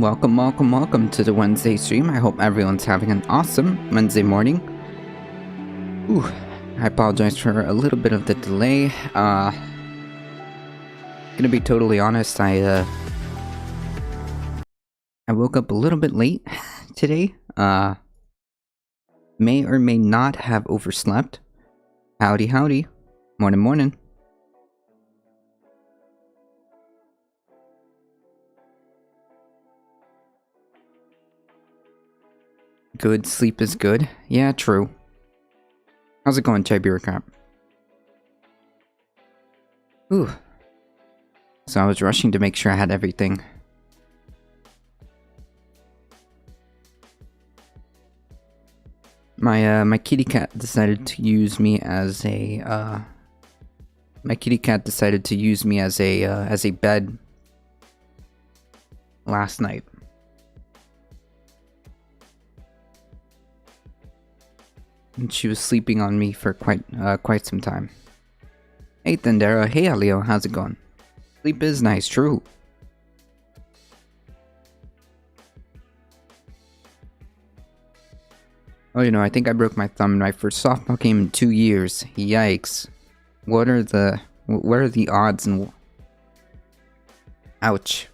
Welcome to the Wednesday stream. I hope everyone's having an awesome Wednesday morning. Ooh, I apologize for a little bit of the delay. Gonna be totally honest, I woke up a little bit late today. May or may not have overslept. Howdy. Morning. Good sleep is good. Yeah, true. How's it going, Chai Bureaucrat? Ooh. So I was rushing to make sure I had everything. My kitty cat decided to use me as a as a bed last night. And she was sleeping on me for quite some time. Hey Thundera, hey Alio, how's it going? Sleep is nice, true. Oh, you know, I think I broke my thumb in my first softball game in 2 years. Yikes. What are the odds and... Ouch.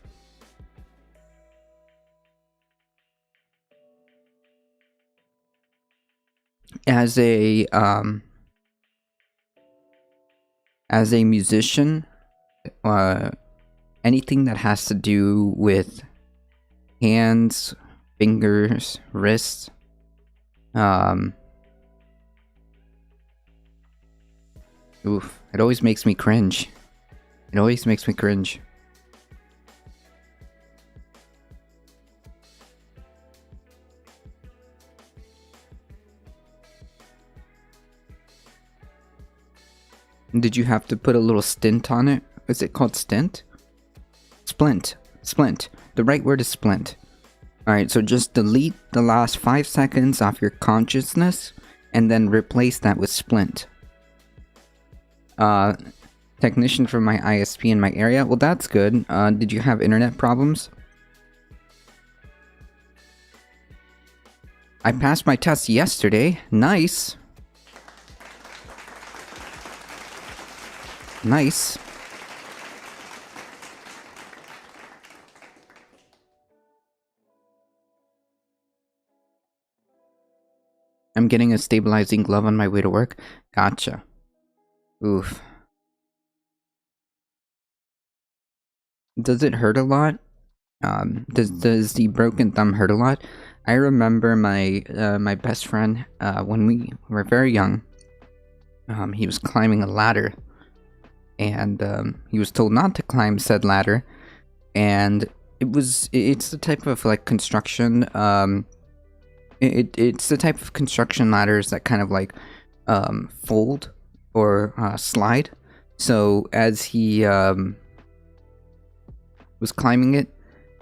As a musician, anything that has to do with hands, fingers, wrists, oof, it always makes me cringe. Did you have to put a little stint on it? Is it called stint? Splint. The right word is splint. Alright, so just delete the last 5 seconds off your consciousness and then replace that with splint. Technician from my ISP in my area. Well, that's good. Did you have internet problems? I passed my test yesterday. Nice. I'm getting a stabilizing glove on my way to work. Gotcha. Oof. Does it hurt a lot? Does the broken thumb hurt a lot? I remember my my best friend when we were very young. He was climbing a ladder, and he was told not to climb said ladder, and it's the type of like construction. It's the type of construction ladders that kind of like fold or slide. So as he was climbing it,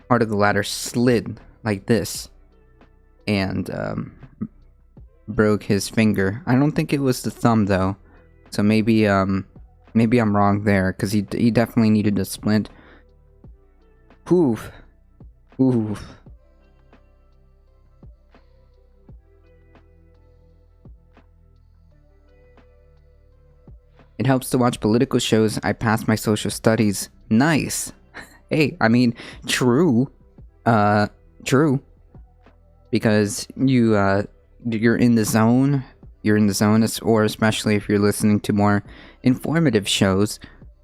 part of the ladder slid like this and broke his finger. I don't think it was the thumb though, so maybe I'm wrong there, because he definitely needed a splint. Oof. It helps to watch political shows. I passed my social studies. Nice. Hey, I mean, true. True. Because you're in the zone. Or especially if you're listening to more informative shows,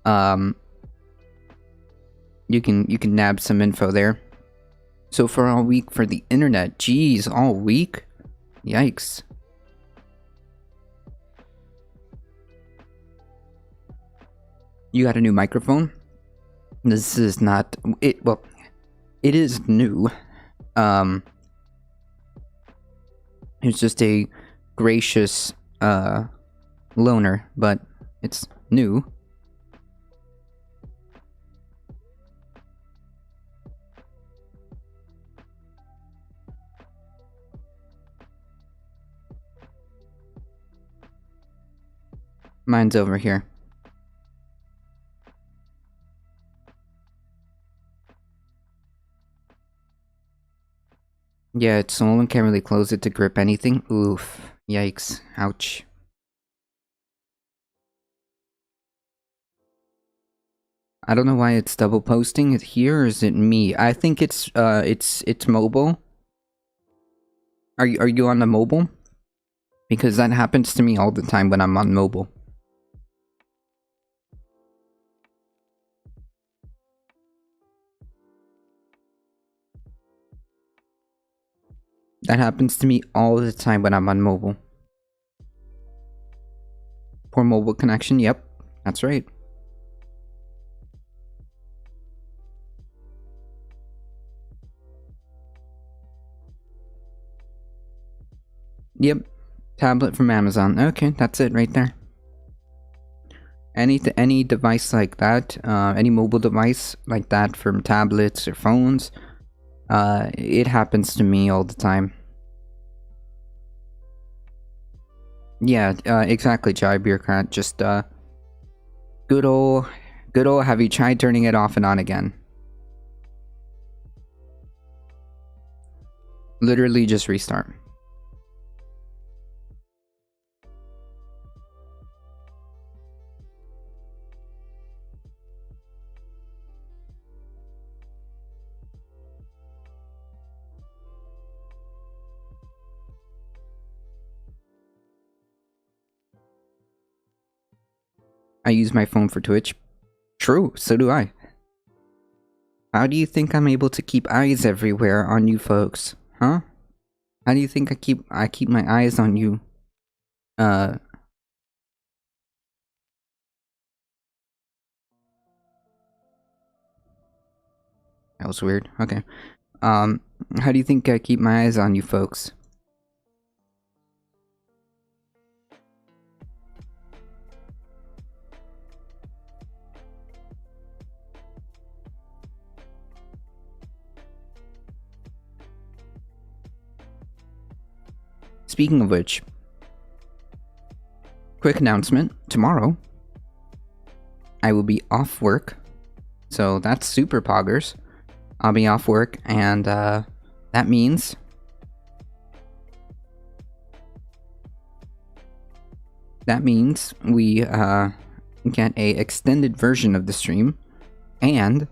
you can nab some info there. So for all week for the internet, geez, all week? Yikes. You got a new microphone? This is not it. Well, it is new. It's just a gracious loaner, but it's new. Mine's over here. Yeah, it's swollen, can't really close it to grip anything. Oof. Yikes. Ouch. I don't know why it's double posting it here, or is it me? I think it's mobile. Are you on the mobile? Because that happens to me all the time when I'm on mobile. That happens to me all the time when I'm on mobile. Poor mobile connection, yep. That's right. Yep. Tablet from Amazon. Okay, that's it right there. Any device like that, any mobile device like that from tablets or phones, it happens to me all the time. Yeah, exactly, Jai Bureaucrat. Just, good old, have you tried turning it off and on again? Literally just restart. I use my phone for Twitch. True, so do I. How do you think I'm able to keep eyes everywhere on you folks? Huh? How do you think I keep my eyes on you? That was weird. Okay. How do you think I keep my eyes on you folks? Speaking of which, quick announcement, tomorrow I will be off work, so that's super poggers. I'll be off work, and that means we get a extended version of the stream, and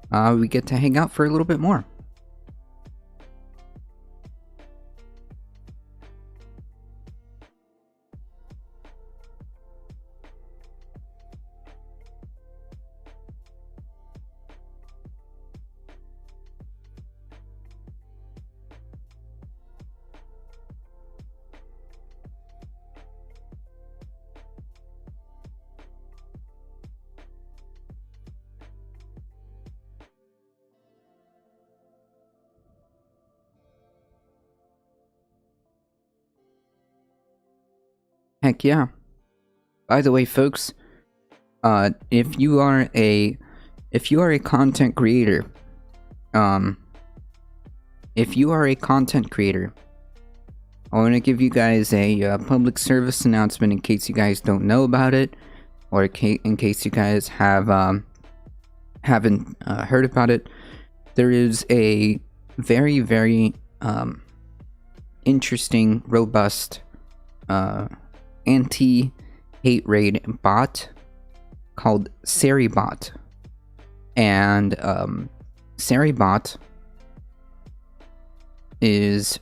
we get to hang out for a little bit more. Heck yeah. By the way, folks, if you are a content creator, I want to give you guys a public service announcement in case you guys don't know about it, or in case you guys haven't heard about it. There is a very, very interesting, robust anti-hate raid bot called Seribot. And Seribot is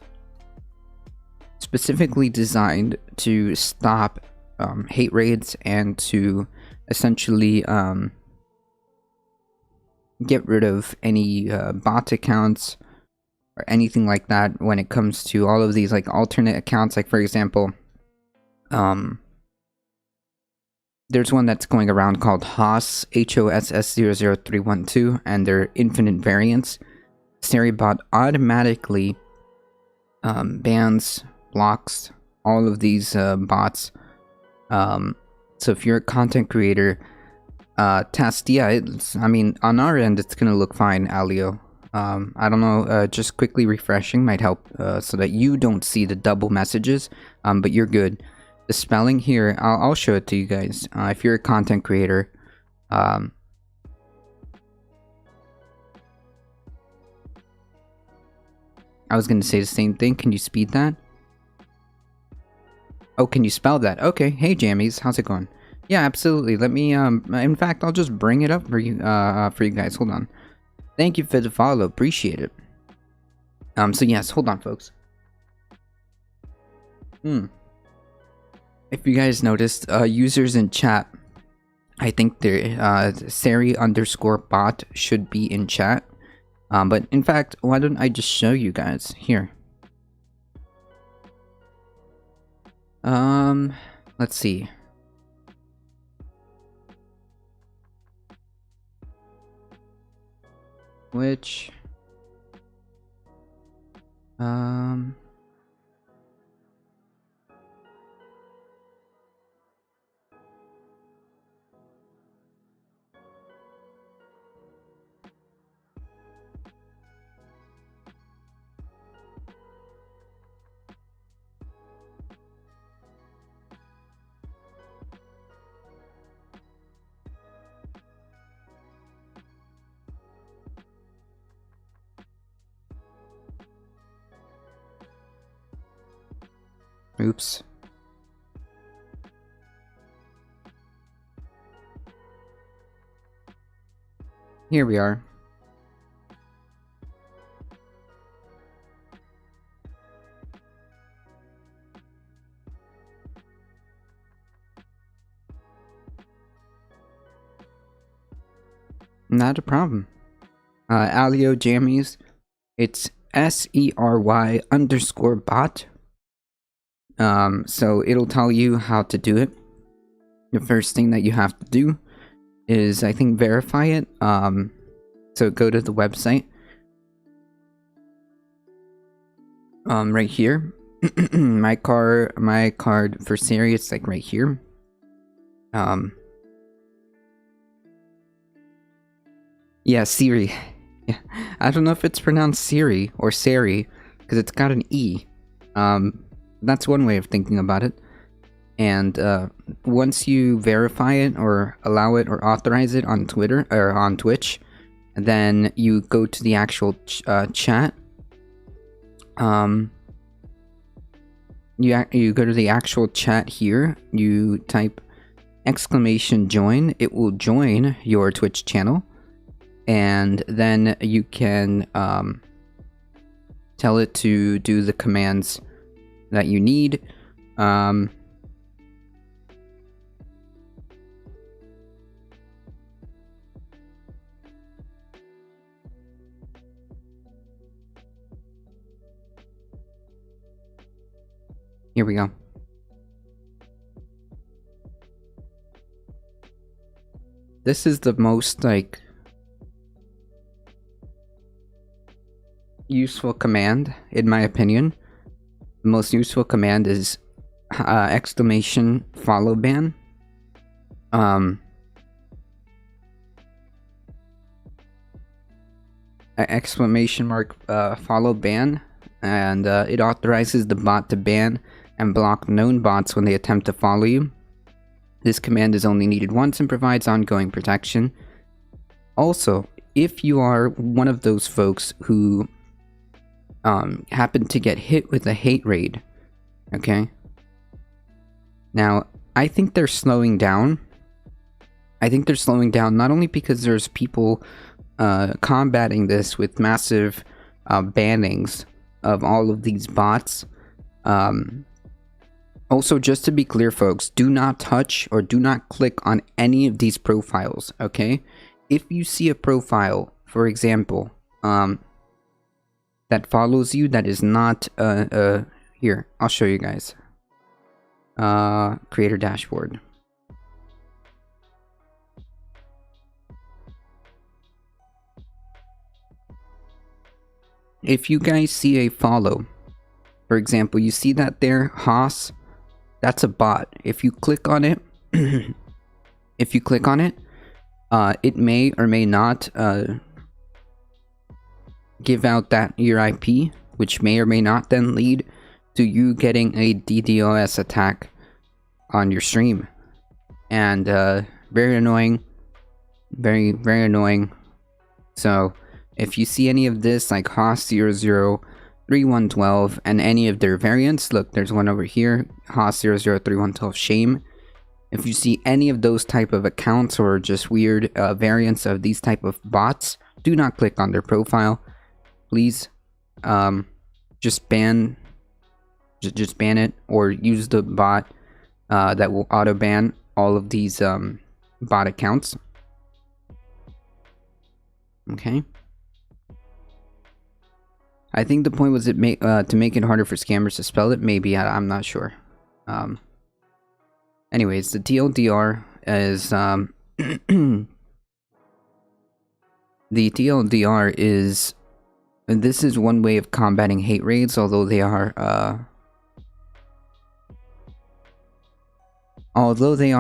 specifically designed to stop hate raids and to essentially get rid of any bot accounts or anything like that when it comes to all of these like alternate accounts. Like, for example, there's one that's going around called HOSS, HOSS00312, and they're infinite variants. Seribot automatically bans, blocks all of these bots. So if you're a content creator, test, yeah, I mean, on our end, it's gonna look fine, Alio. I don't know, just quickly refreshing might help so that you don't see the double messages, but you're good. The spelling here, I'll show it to you guys. If you're a content creator, I was gonna say the same thing. Can you speed that? Oh, can you spell that? Okay. Hey, Jammies, how's it going? Yeah, absolutely. Let me, in fact, I'll just bring it up for you guys. Hold on. Thank you for the follow. Appreciate it. So yes, hold on, folks. If you guys noticed, users in chat, I think their Sari_bot should be in chat. But in fact, why don't I just show you guys here? Let's see. Which, oops. Here we are. Not a problem. Alio Jammies, it's SERY_bot. So it'll tell you how to do it. The first thing that you have to do is, I think, verify it. So go to the website. Right here. my card for Siri, it's like right here. Yeah, Siri. Yeah. I don't know if it's pronounced Siri or Sari, because it's got an E. That's one way of thinking about it. And once you verify it or allow it or authorize it on Twitter or on Twitch, then you go to the actual chat. You go to the actual chat here. You type !join. It will join your Twitch channel, and then you can tell it to do the commands that you need. Here we go. This is the most, like, useful command, in my opinion. The most useful command is !follow ban. !follow ban, and it authorizes the bot to ban and block known bots when they attempt to follow you. This command is only needed once and provides ongoing protection. Also, if you are one of those folks who happen to get hit with a hate raid, okay? Now, I think they're slowing down. I think they're slowing down not only because there's people combating this with massive bannings of all of these bots. Also, just to be clear, folks, do not touch or do not click on any of these profiles, okay? If you see a profile, for example, that follows you, that is not, here, I'll show you guys. Creator dashboard. If you guys see a follow, for example, you see that there, Haas, that's a bot. If you click on it, it may or may not give out that your IP, which may or may not then lead to you getting a DDoS attack on your stream. And very annoying. Very, very annoying. So if you see any of this, like Haas00, 3112 and any of their variants. Look, there's one over here, Haas003112 Shame. If you see any of those type of accounts or just weird variants of these type of bots, do not click on their profile. Please, just ban it, or use the bot that will auto ban all of these bot accounts. Okay. I think the point was to make it harder for scammers to spell it. Maybe, I'm not sure. Anyways, the TLDR is the TLDR is, this is one way of combating hate raids, although they are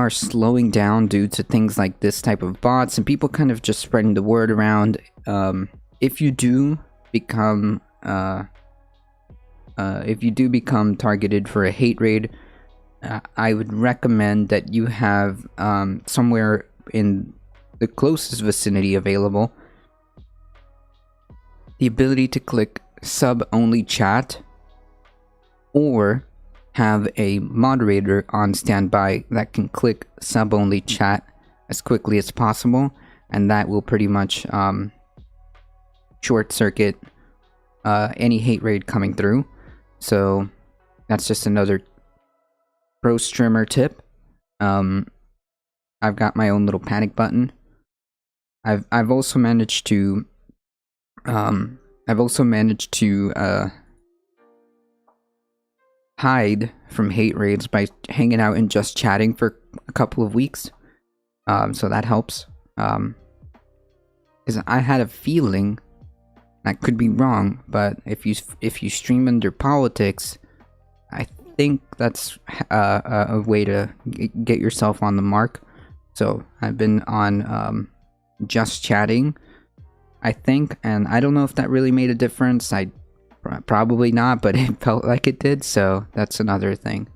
slowing down due to things like this type of bots and people kind of just spreading the word around. If you do become targeted for a hate raid, I would recommend that you have somewhere in the closest vicinity available the ability to click sub-only chat, or have a moderator on standby that can click sub-only chat as quickly as possible, and that will pretty much short circuit any hate raid coming through. So that's just another pro streamer tip. I've got my own little panic button. I've also managed to hide from hate raids by hanging out and just chatting for a couple of weeks. So that helps. Because I had a feeling, I could be wrong, but if you stream under politics, I think that's a way to get yourself on the mark. So I've been on just chatting, I think, and I don't know if that really made a difference. Probably not, but it felt like it did, so that's another thing.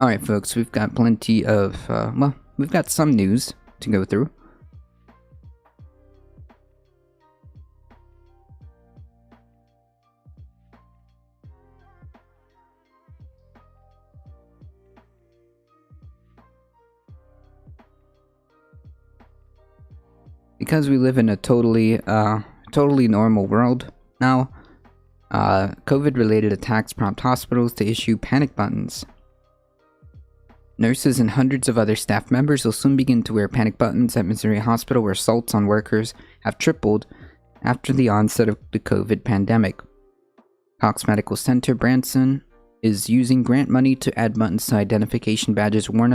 Alright folks, we've got plenty of, well, we've got some news to go through. Because we live in a totally normal world now, COVID-related attacks prompt hospitals to issue panic buttons. Nurses and hundreds of other staff members will soon begin to wear panic buttons at Missouri Hospital, where assaults on workers have tripled after the onset of the COVID pandemic. Cox Medical Center Branson is using grant money to add buttons to identification badges worn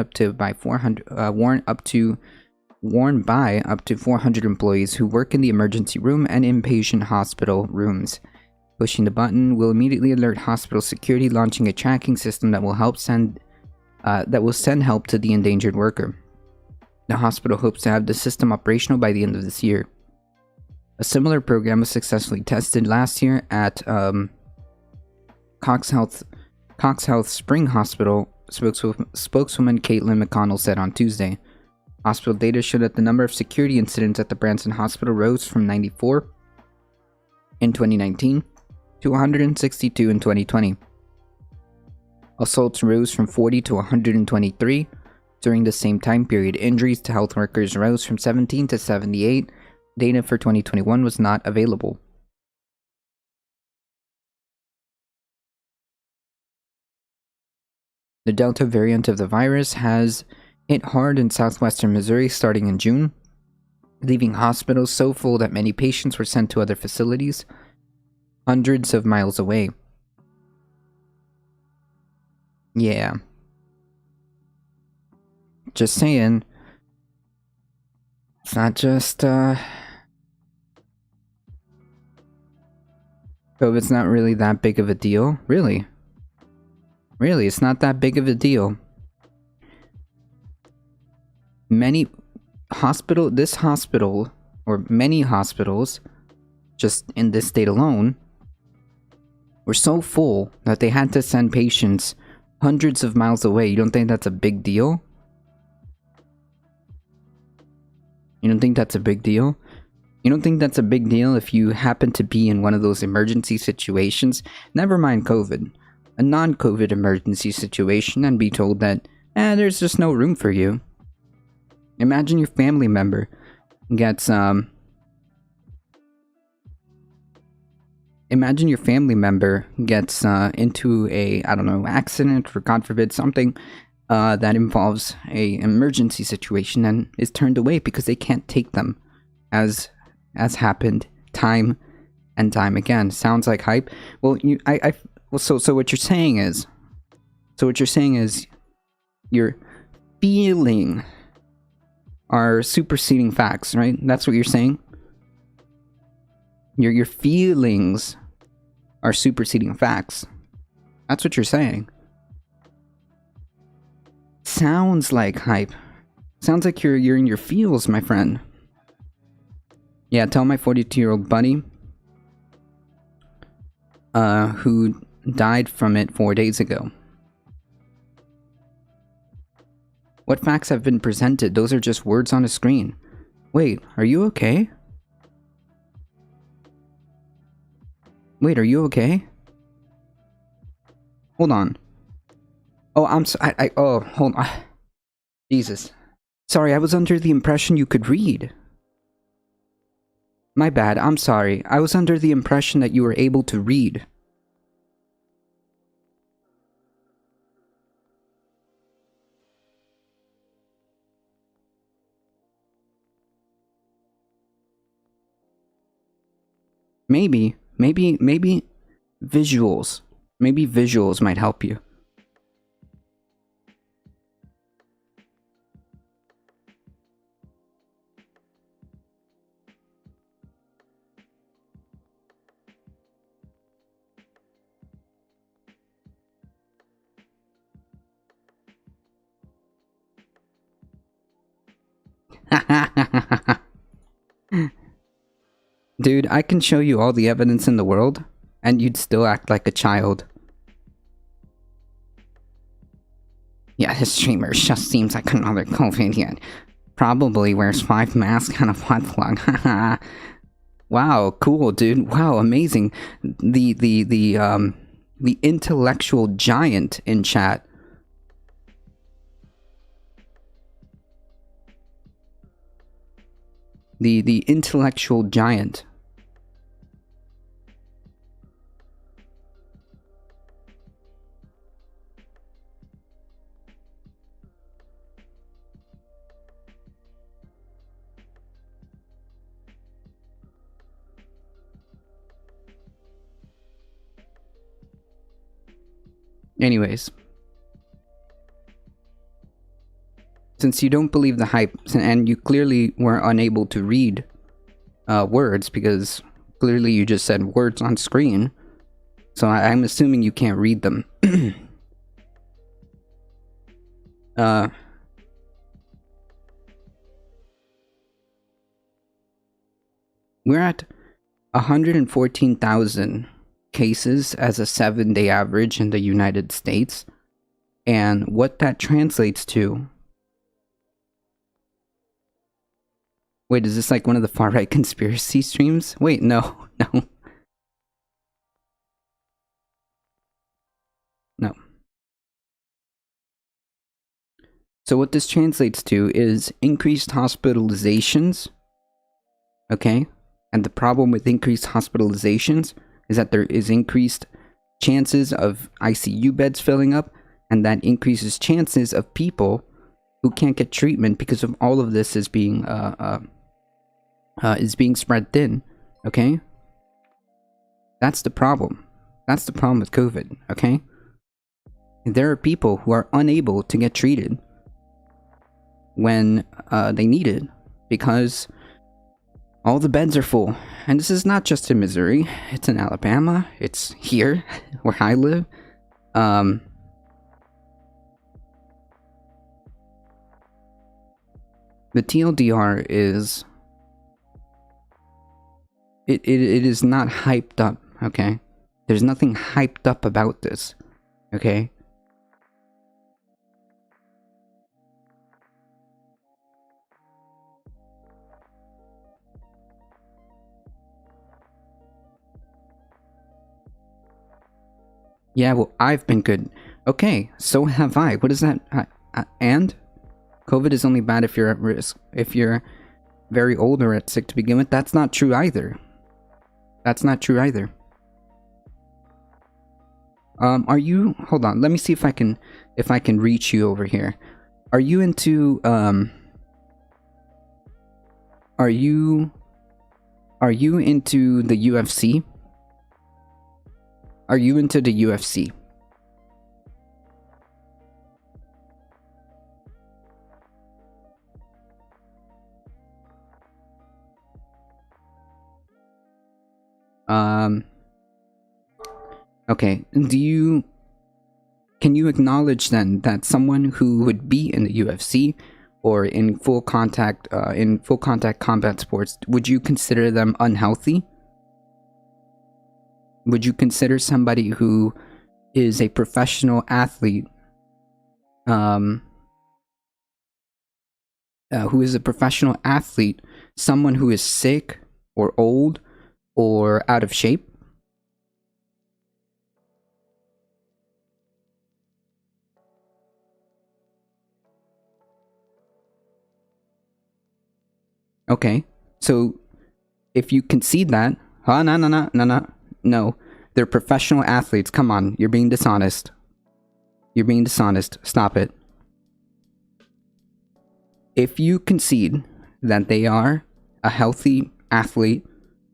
by up to 400 employees who work in the emergency room and inpatient hospital rooms. Pushing the button will immediately alert hospital security, launching a tracking system that will send help to the endangered worker. The hospital hopes to have the system operational by the end of this year. A similar program was successfully tested last year at Cox Health Spring Hospital, spokeswoman Caitlin McConnell said on Tuesday. Hospital data showed that the number of security incidents at the Branson Hospital rose from 94 in 2019 to 162 in 2020. Assaults rose from 40 to 123 during the same time period. Injuries to health workers rose from 17 to 78. Data for 2021 was not available. The Delta variant of the virus has hit hard in southwestern Missouri starting in June, leaving hospitals so full that many patients were sent to other facilities hundreds of miles away. Yeah. Just saying. It's not just, COVID's not really that big of a deal. Really, it's not that big of a deal. Many hospitals, just in this state alone, were so full that they had to send patients hundreds of miles away. You don't think that's a big deal? You don't think that's a big deal? You don't think that's a big deal if you happen to be in one of those emergency situations? Never mind COVID. A non-COVID emergency situation and be told that, there's just no room for you. Imagine your family member gets, into a, I don't know, accident or God forbid something that involves a emergency situation and is turned away because they can't take them, as happened time and time again. Sounds like hype. Well, so what you're saying is, your feeling are superseding facts, right? That's what you're saying. Your feelings are superseding facts. That's what you're saying. Sounds like hype. Sounds like you're in your feels, my friend. Yeah, tell my 42-year-old buddy who died from it 4 days ago. What facts have been presented? Those are just words on a screen. Wait, are you okay? Wait, are you okay? Hold on. Oh, hold on. Jesus. Sorry, I was under the impression you could read. My bad, I'm sorry. I was under the impression that you were able to read. Maybe visuals. Maybe visuals might help you. Dude, I can show you all the evidence in the world, and you'd still act like a child. Yeah, this streamer just seems like another COVID idiot. Probably wears 5 masks and a butt plug. Wow, cool, dude. Wow, amazing. The intellectual giant in chat. The intellectual giant. Anyways. Since you don't believe the hype, and you clearly were unable to read words, because clearly you just said words on screen, so I'm assuming you can't read them. We're at 114,000 cases as a 7-day average in the United States, and what that translates to... Wait, is this like one of the far-right conspiracy streams? Wait, no. No. So what this translates to is increased hospitalizations, okay? And the problem with increased hospitalizations is that there is increased chances of ICU beds filling up, and that increases chances of people who can't get treatment because of all of this is being spread thin, okay? That's the problem. That's the problem with COVID, okay? There are people who are unable to get treated when they need it because all the beds are full. And this is not just in Missouri, it's in Alabama, it's here, where I live. The TLDR is... It is not hyped up, okay? There's nothing hyped up about this, okay? Yeah, well, I've been good. Okay, so have I. What is that? And COVID is only bad if you're at risk. If you're very old or at sick to begin with, that's not true either. That's not true either. Are you? Hold on. Let me see if I can reach you over here. Are you into Are you into the UFC? Are you into the UFC? Okay. Can you acknowledge then that someone who would be in the UFC or in full contact combat sports, would you consider them unhealthy? Would you consider somebody who is a professional athlete, someone who is sick or old or out of shape? Okay, so if you concede that, no, they're professional athletes. Come on, you're being dishonest. You're being dishonest. Stop it. If you concede that they are a healthy athlete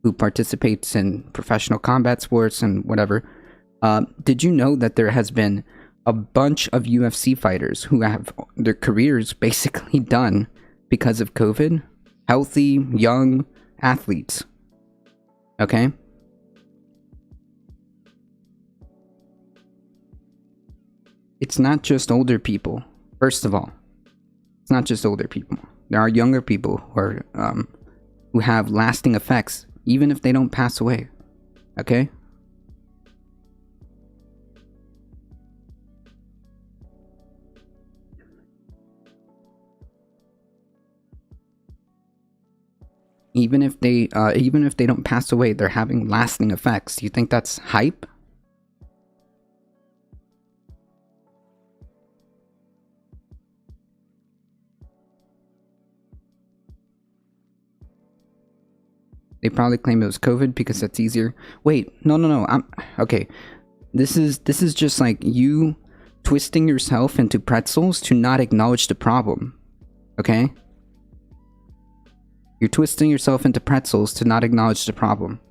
who participates in professional combat sports and whatever, did you know that there has been a bunch of UFC fighters who have their careers basically done because of COVID? Healthy, young athletes. Okay? It's not just older people. First of all, it's not just older people. There are younger people who have lasting effects, even if they don't pass away. Okay? Even if they don't pass away, they're having lasting effects. You think that's hype? They probably claim it was COVID because that's easier. Wait, no. Okay. This is just like you twisting yourself into pretzels to not acknowledge the problem. Okay? You're twisting yourself into pretzels to not acknowledge the problem.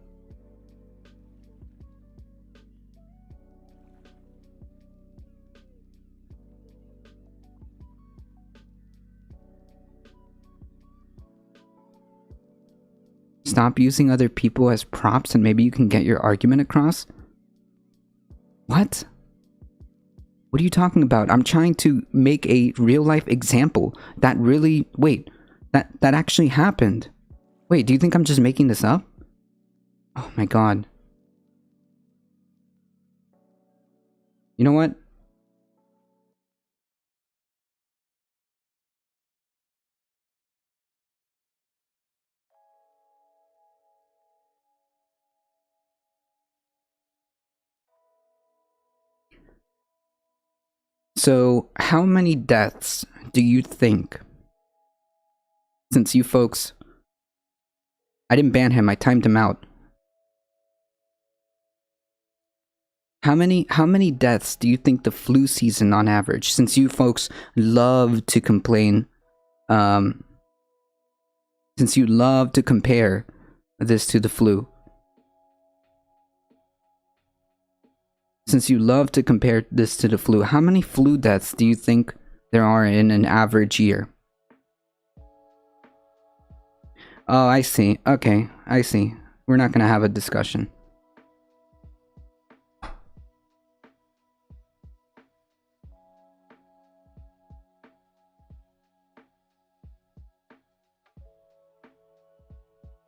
Stop using other people as props and maybe you can get your argument across? What? What are you talking about? I'm trying to make a real life example that really... Wait, that actually happened. Wait, do you think I'm just making this up? Oh my god. You know what? So, how many deaths do you think... Since you folks... I didn't ban him, I timed him out. How many deaths do you think the flu season on average, since you folks love to complain, since you love to compare this to the flu, how many flu deaths do you think there are in an average year? Oh, I see. Okay, I see. We're not gonna have a discussion.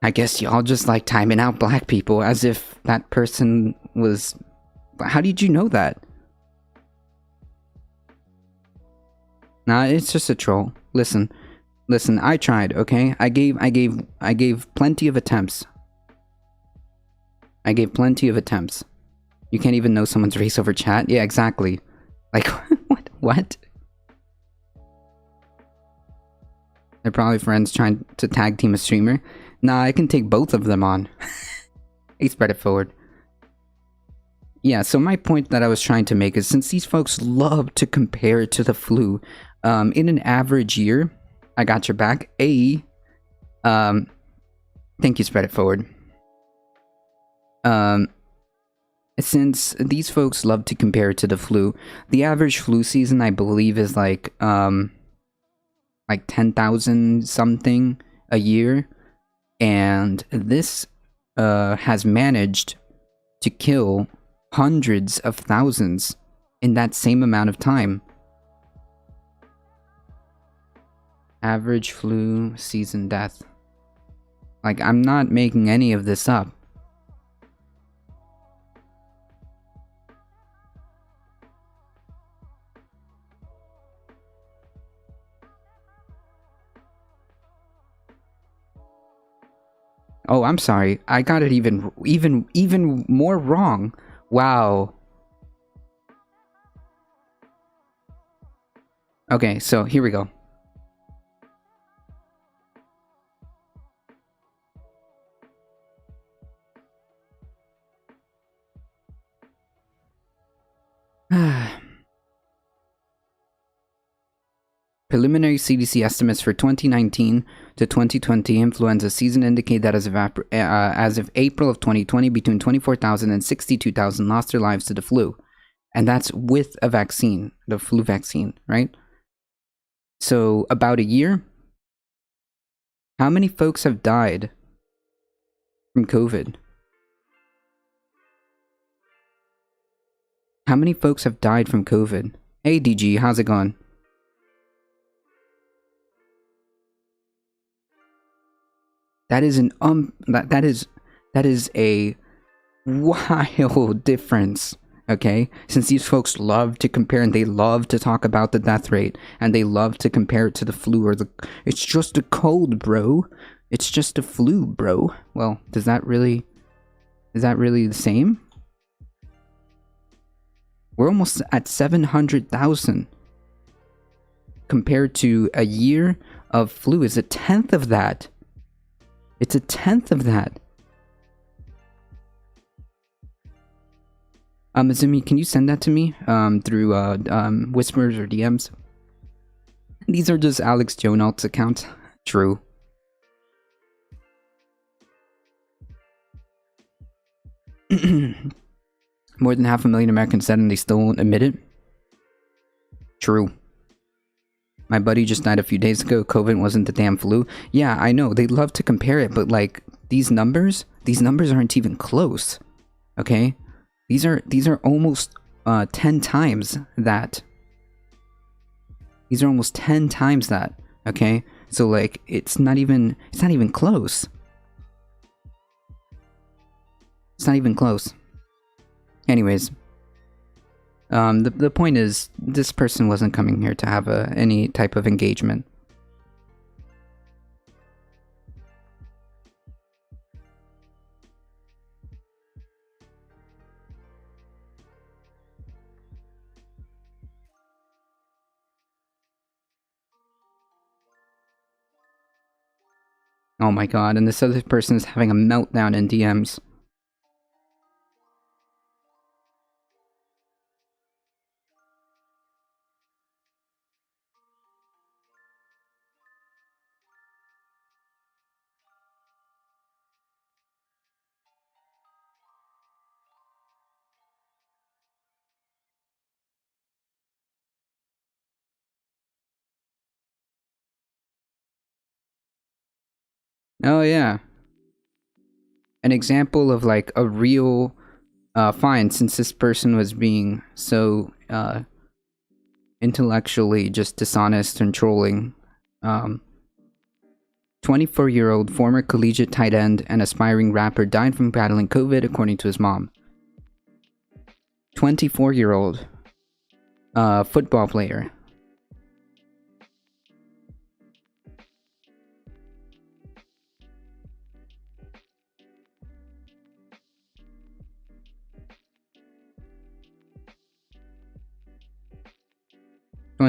I guess y'all just like timing out black people as if that person was... How did you know that? Nah, it's just a troll. Listen, I tried, okay? I gave plenty of attempts. You can't even know someone's race over chat? Yeah, exactly. Like, what? They're probably friends trying to tag team a streamer. Nah, I can take both of them on. Hey, spread it forward. Yeah, so my point that I was trying to make is since these folks love to compare it to the flu, in an average year, I got your back. Thank you, spread it forward. Since these folks love to compare it to the flu, the average flu season, I believe, is like 10,000 something a year, and this has managed to kill hundreds of thousands in that same amount of time. Average flu season death. Like, I'm not making any of this up. Oh, I'm sorry. I got it even more wrong. Wow. Okay, so here we go. Preliminary CDC estimates for 2019 to 2020 influenza season indicate that as of April of 2020, between 24,000 and 62,000 lost their lives to the flu. And that's with a vaccine, the flu vaccine, right? So, about a year, how many folks have died from COVID? How many folks have died from COVID? Hey DG, how's it going? That is that is a wild difference, okay? Since these folks love to compare and they love to talk about the death rate and they love to compare it to the flu or it's just a cold, bro. It's just a flu, bro. Well, is that really the same? We're almost at 700,000 compared to a year of flu is a tenth of that. It's a tenth of that. Azumi, can you send that to me through whispers or DMs? These are just Alex Jonaut's accounts. True. More than 500,000 Americans said and they still won't admit it. True. My buddy just died a few days ago. COVID wasn't the damn flu. Yeah, I know. They love to compare it, but like these numbers aren't even close. Okay? These are almost 10 times that. These are almost 10 times that. Okay? So like it's not even close. It's not even close. Anyways, the point is, this person wasn't coming here to have any type of engagement. Oh my god, and this other person is having a meltdown in DMs. Oh yeah. An example of like a real fine, since this person was being so intellectually just dishonest and trolling. 24-year-old former collegiate tight end and aspiring rapper died from battling COVID, according to his mom. 24-year-old football player.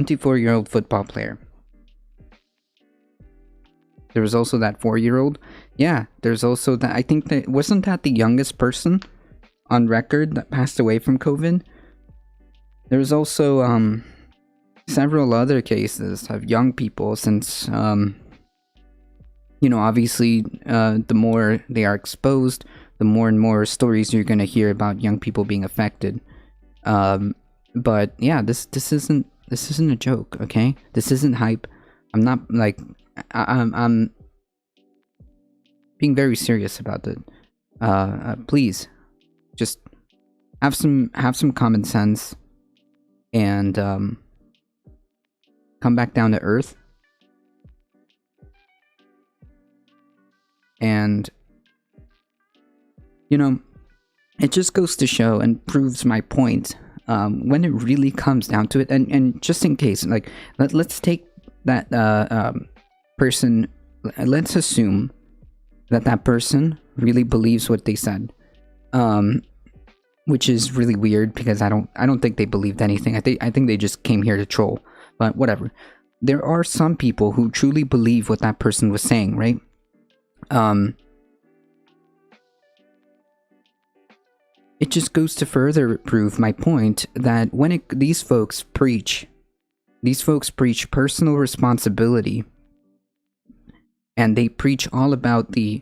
24-year-old football player. There was also that 4-year-old. Yeah, there's also that. I think that wasn't that the youngest person on record that passed away from COVID. There's also several other cases of young people since obviously the more they are exposed, the more and more stories you're gonna hear about young people being affected. But yeah, this isn't a joke, okay? This isn't hype. I'm not like I'm being very serious about it. Please, just have some common sense and come back down to earth. And it just goes to show and proves my point. When it really comes down to it, and just in case, like let's take that person. Let's assume that person really believes what they said, which is really weird because I don't think they believed anything. I think they just came here to troll. But whatever. There are some people who truly believe what that person was saying, right? It just goes to further prove my point that when these folks preach personal responsibility, and they preach all about the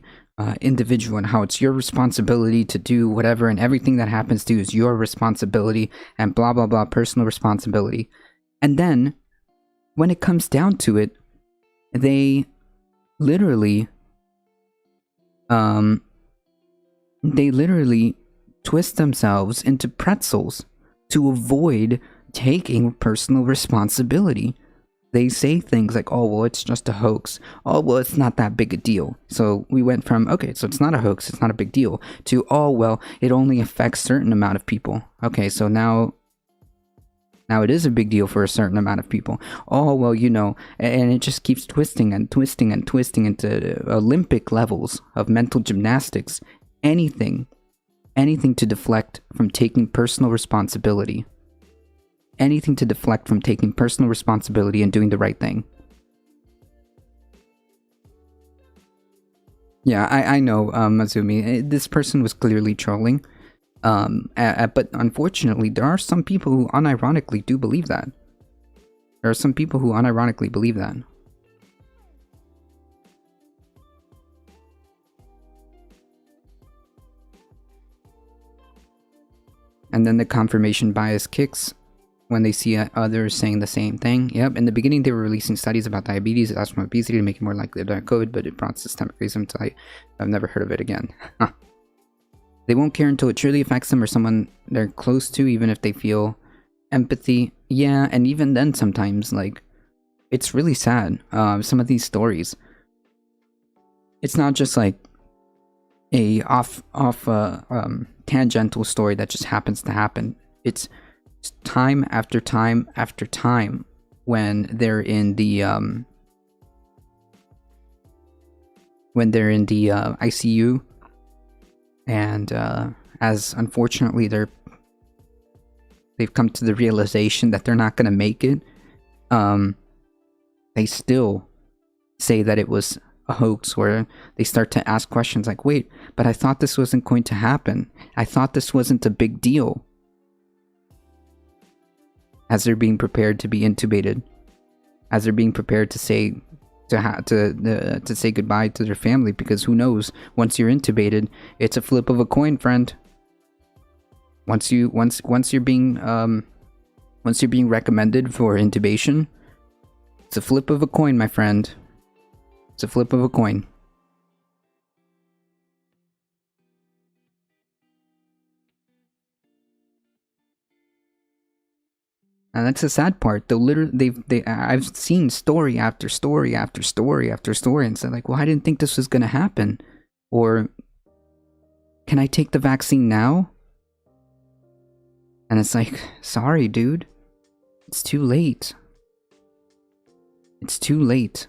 individual and how it's your responsibility to do whatever, and everything that happens to you is your responsibility, and blah blah blah, personal responsibility. And then when it comes down to it, they literally twist themselves into pretzels to avoid taking personal responsibility. They say things like, oh, well, it's just a hoax. Oh, well, it's not that big a deal. So we went from, okay, so it's not a hoax, it's not a big deal, to, oh, well, it only affects a certain amount of people. Okay, so now it is a big deal for a certain amount of people. Oh, well, and it just keeps twisting and twisting and twisting into Olympic levels of mental gymnastics. Anything to deflect from taking personal responsibility. Anything to deflect from taking personal responsibility and doing the right thing. Yeah, I know, Mazumi. This person was clearly trolling. But unfortunately, there are some people who unironically do believe that. There are some people who unironically believe that. And then the confirmation bias kicks when they see others saying the same thing. Yep, in the beginning they were releasing studies about diabetes, asthma, obesity to make it more likely to die of COVID, but it brought systemic racism to light. I've never heard of it again. They won't care until it truly affects them or someone they're close to, even if they feel empathy. Yeah, and even then sometimes, like, it's really sad. Some of these stories. It's not just like a tangential story that just happens to happen. It's time after time after time when they're in the ICU, and as unfortunately they've come to the realization that they're not going to make it, they still say that it was a hoax, where they start to ask questions like, wait, but I thought this wasn't going to happen. I thought this wasn't a big deal. As they're being prepared to be intubated, as they're being prepared to say to say goodbye to their family, because who knows, once you're intubated, it's a flip of a coin, friend. Once you're being recommended for intubation, it's a flip of a coin, my friend. It's a flip of a coin. And that's the sad part. I've seen story after story after story after story and said, like, well, I didn't think this was gonna happen. Or, can I take the vaccine now? And it's like, sorry, dude. It's too late. It's too late.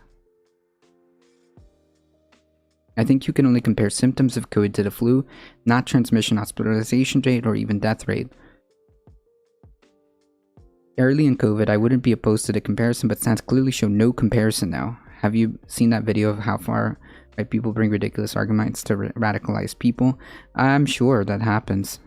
I think you can only compare symptoms of COVID to the flu, not transmission, hospitalization rate, or even death rate. Early in COVID, I wouldn't be opposed to the comparison, but stats clearly show no comparison now. Have you seen that video of how far white people bring ridiculous arguments to radicalize people? I'm sure that happens.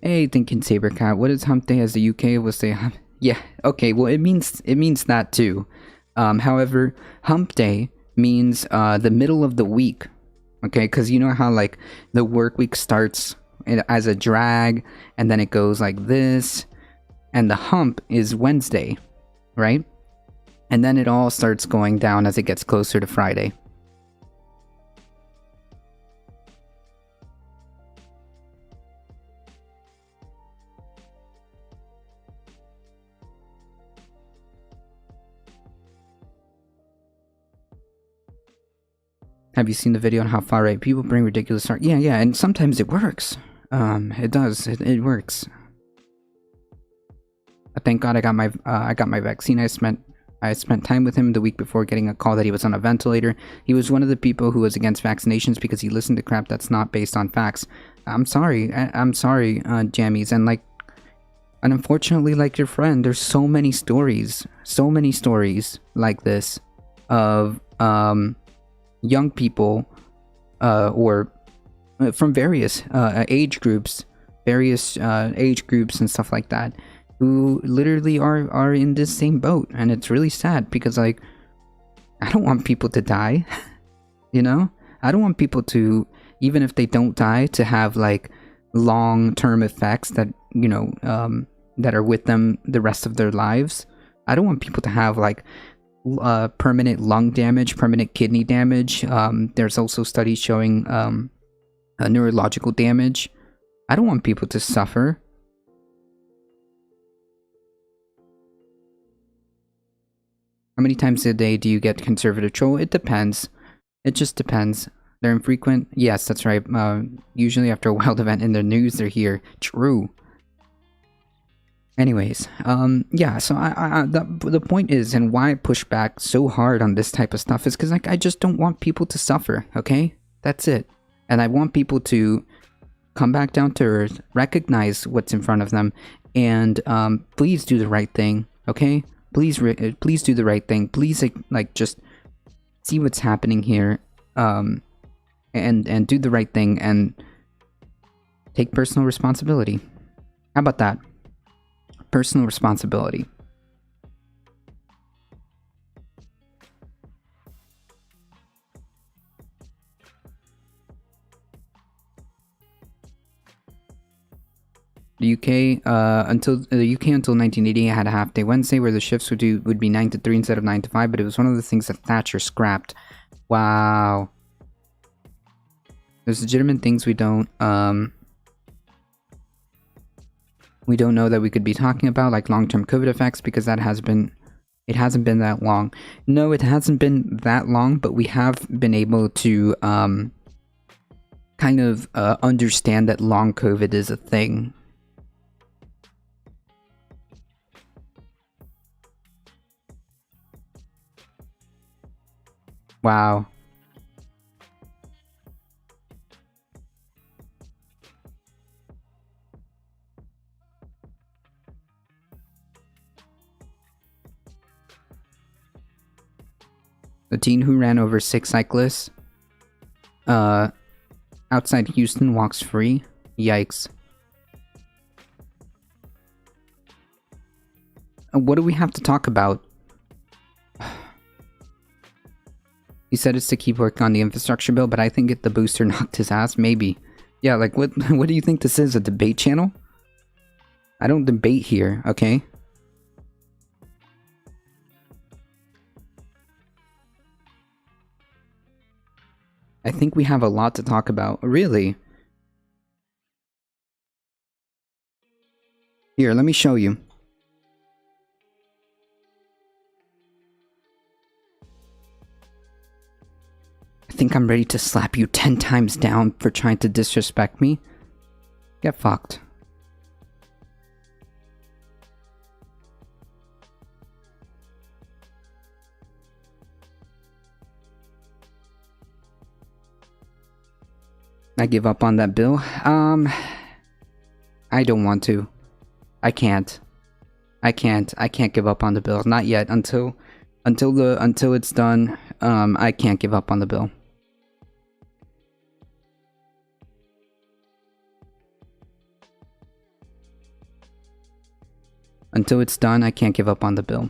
Hey, thinking Sabercat, what is Hump Day as the UK will say? Yeah, okay, well it means that too. However, Hump Day means the middle of the week. Okay, because you know how like the work week starts as a drag and then it goes like this, and the hump is Wednesday, right? And then it all starts going down as it gets closer to Friday. Have you seen the video on how far right people bring ridiculous art? Yeah, and sometimes it works. It does. It works. Thank God I got my vaccine. I spent time with him the week before getting a call that he was on a ventilator. He was one of the people who was against vaccinations because he listened to crap that's not based on facts. I'm sorry, Jammies, and unfortunately, like your friend, there's so many stories like this of young people or from various age groups and stuff like that, who literally are in this same boat. And it's really sad because like I don't want people to die. You know, I don't want people to, even if they don't die, to have like long-term effects that, you know, that are with them the rest of their lives. I don't want people to have like permanent lung damage, permanent kidney damage. There's also studies showing neurological damage. I don't want people to suffer. How many times a day do you get conservative troll? It depends. It just depends. They're infrequent? Yes, that's right. Usually after a wild event in the news, they're here. True. Anyways, yeah, so the point is, and why I push back so hard on this type of stuff is because, like, I just don't want people to suffer, okay? That's it. And I want people to come back down to earth, recognize what's in front of them, and please do the right thing, okay? Please do the right thing. Please, like, just see what's happening here, and do the right thing, and take personal responsibility. How about that? Personal responsibility. The UK until 1980 had a half day Wednesday where the shifts would be 9 to 3 instead of 9 to 5, but it was one of the things that Thatcher scrapped. Wow. There's legitimate things we don't know that we could be talking about, like long-term COVID effects, because it hasn't been that long. No, it hasn't been that long, but we have been able to kind of understand that long COVID is a thing. Wow. The teen who ran over 6 cyclists outside Houston walks free. Yikes. What do we have to talk about? He said it's to keep working on the infrastructure bill, but I think the booster knocked his ass. Maybe. Yeah, like what do you think this is? A debate channel? I don't debate here, okay? I think we have a lot to talk about. Really? Here, let me show you. I think I'm ready to slap you 10 times down for trying to disrespect me. Get fucked. I give up on that bill. I don't want to. I can't. I can't give up on the bill. Not yet. Until it's done. I can't give up on the bill. Until it's done, I can't give up on the bill.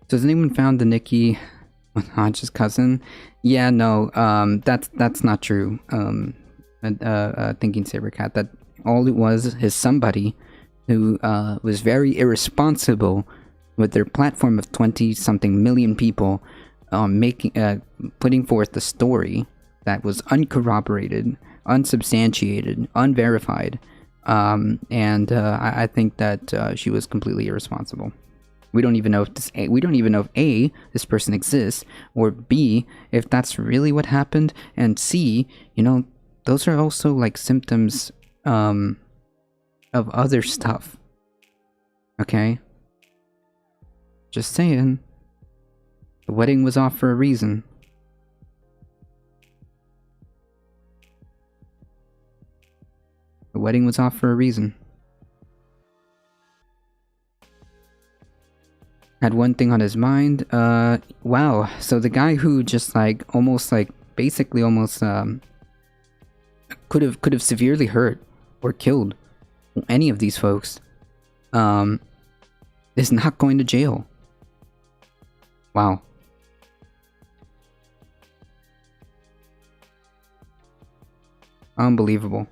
So has anyone found the Nikki Hodge's cousin? Yeah, no, that's not true. Thinking Sabercat, that all it was is somebody who was very irresponsible with their platform of 20-something million people, putting forth the story that was uncorroborated, unsubstantiated, unverified, and I think that she was completely irresponsible. We don't even know if this person exists, or B, if that's really what happened, and C, those are also like symptoms of other stuff. Okay? Just saying. The wedding was off for a reason. The wedding was off for a reason. Had one thing on his mind. Wow. So the guy who just basically could have severely hurt or killed any of these folks, is not going to jail. Wow. Unbelievable.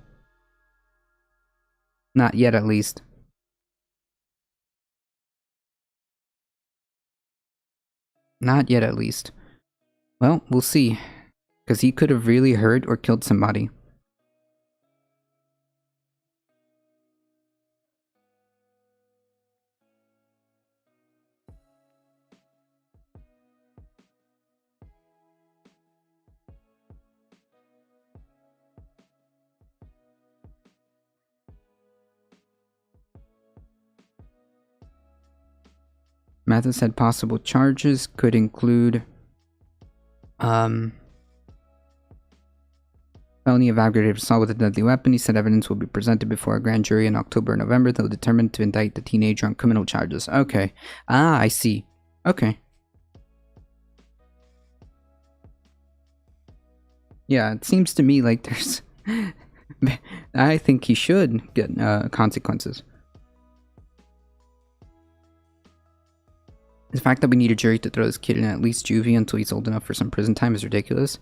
Not yet, at least. Not yet, at least. Well, we'll see. Because he could have really hurt or killed somebody. Mathis said possible charges could include felony of aggravated assault with a deadly weapon. He said evidence will be presented before a grand jury in October or November. They'll determine to indict the teenager on criminal charges. Okay. Ah, I see. Okay. Yeah, it seems to me like there's... I think he should get consequences. The fact that we need a jury to throw this kid in at least juvie until he's old enough for some prison time is ridiculous.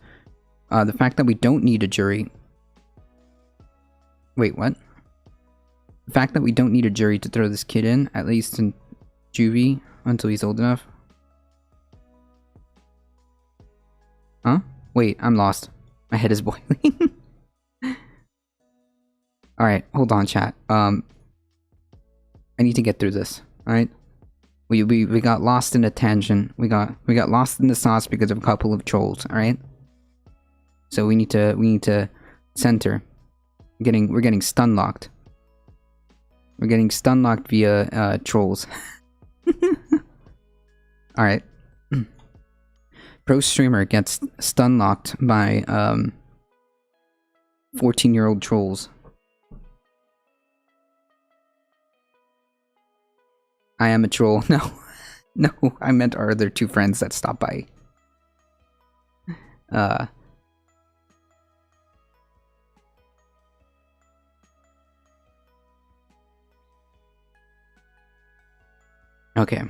The fact that we don't need a jury... Wait, what? The fact that we don't need a jury to throw this kid in, at least in juvie, until he's old enough? Huh? Wait, I'm lost. My head is boiling. Alright, hold on, chat. I need to get through this, alright? We got lost in a tangent. We got lost in the sauce because of a couple of trolls, alright? So we need to center. We're getting stun locked. We're getting stun locked via trolls. Alright. Pro streamer gets stun locked by 14-year-old trolls. I am a troll. No. No, I meant our other two friends that stopped by. Okay.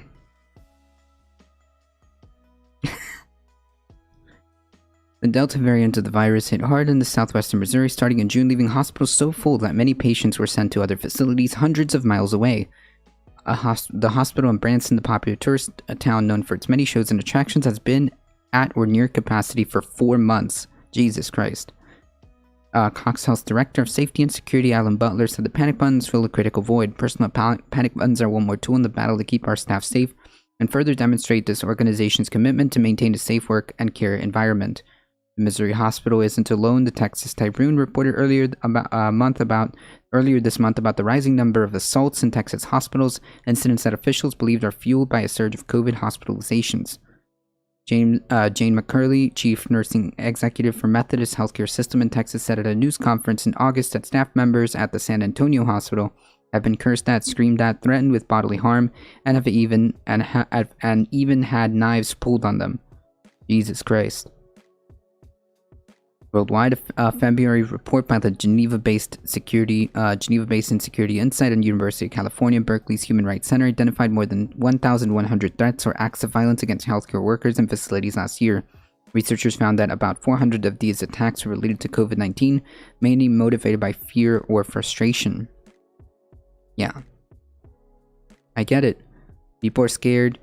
The Delta variant of the virus hit hard in the southwestern Missouri starting in June, leaving hospitals so full that many patients were sent to other facilities hundreds of miles away. The hospital in Branson, the popular tourist town known for its many shows and attractions, has been at or near capacity for 4 months. Jesus Christ. Cox Health's Director of Safety and Security, Alan Butler, said the panic buttons fill a critical void. Personal panic buttons are one more tool in the battle to keep our staff safe and further demonstrate this organization's commitment to maintain a safe work and care environment. The Missouri hospital isn't alone. The Texas Tribune reported earlier this month about the rising number of assaults in Texas hospitals, incidents that officials believed are fueled by a surge of COVID hospitalizations. Jane McCurley, chief nursing executive for Methodist Healthcare System in Texas, said at a news conference in August that staff members at the San Antonio hospital have been cursed at, screamed at, threatened with bodily harm, and have even had knives pulled on them. Jesus Christ. Worldwide, a February report by the Geneva-based Insecurity Insight and University of California, Berkeley's Human Rights Center identified more than 1,100 threats or acts of violence against healthcare workers and facilities last year. Researchers found that about 400 of these attacks were related to COVID-19, mainly motivated by fear or frustration. Yeah. I get it. People are scared.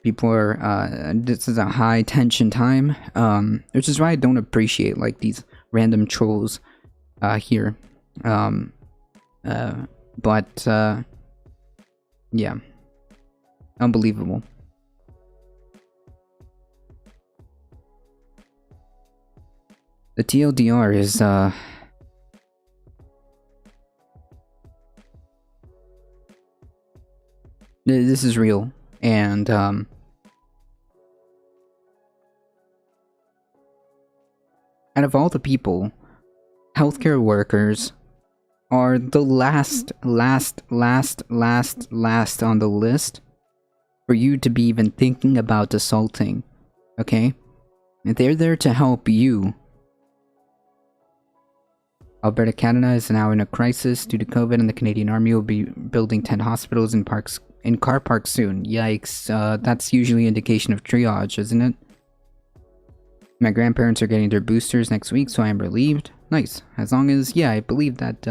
People are, this is a high tension time, which is why I don't appreciate, like, these random trolls, here. Yeah. Unbelievable. The TLDR is, this is real, and, out of all the people, healthcare workers are the last on the list for you to be even thinking about assaulting, okay? And they're there to help you. Alberta, Canada is now in a crisis due to COVID, and the Canadian Army will be building 10 hospitals in car parks soon. Yikes, that's usually an indication of triage, isn't it? My grandparents are getting their boosters next week, so I am relieved. Nice. As long as, yeah, I believe that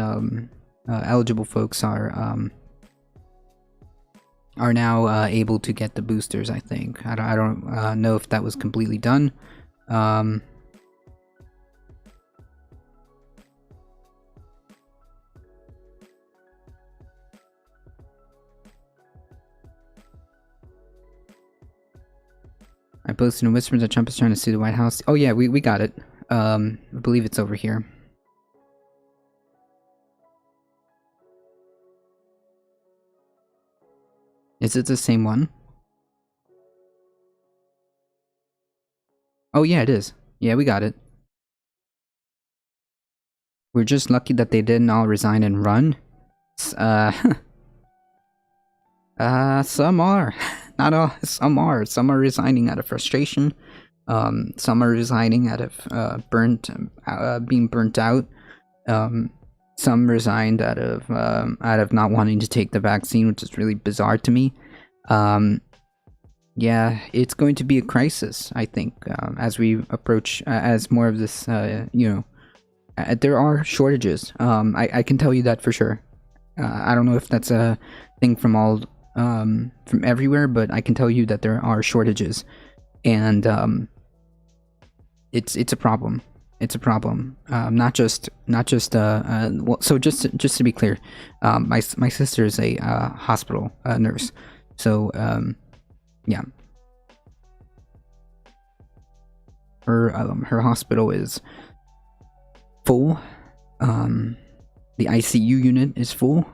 eligible folks are now able to get the boosters, I think. I don't know if that was completely done. I posted in whispers that Trump is trying to sue the White House. Oh yeah, we got it. I believe it's over here. Is it the same one? Oh yeah, it is. Yeah, we got it. We're just lucky that they didn't all resign and run. Some are. Not all. Some are. Some are resigning out of frustration. Some are resigning out of being burnt out. Some resigned out of not wanting to take the vaccine, which is really bizarre to me. Yeah, it's going to be a crisis, I think, as we approach, as more of this, there are shortages. I can tell you that for sure. I don't know if that's a thing from everywhere, but I can tell you that there are shortages, and it's a problem. It's a problem. Not just well, so just to be clear, my sister is a hospital nurse, so yeah, her hospital is full. The ICU unit is full,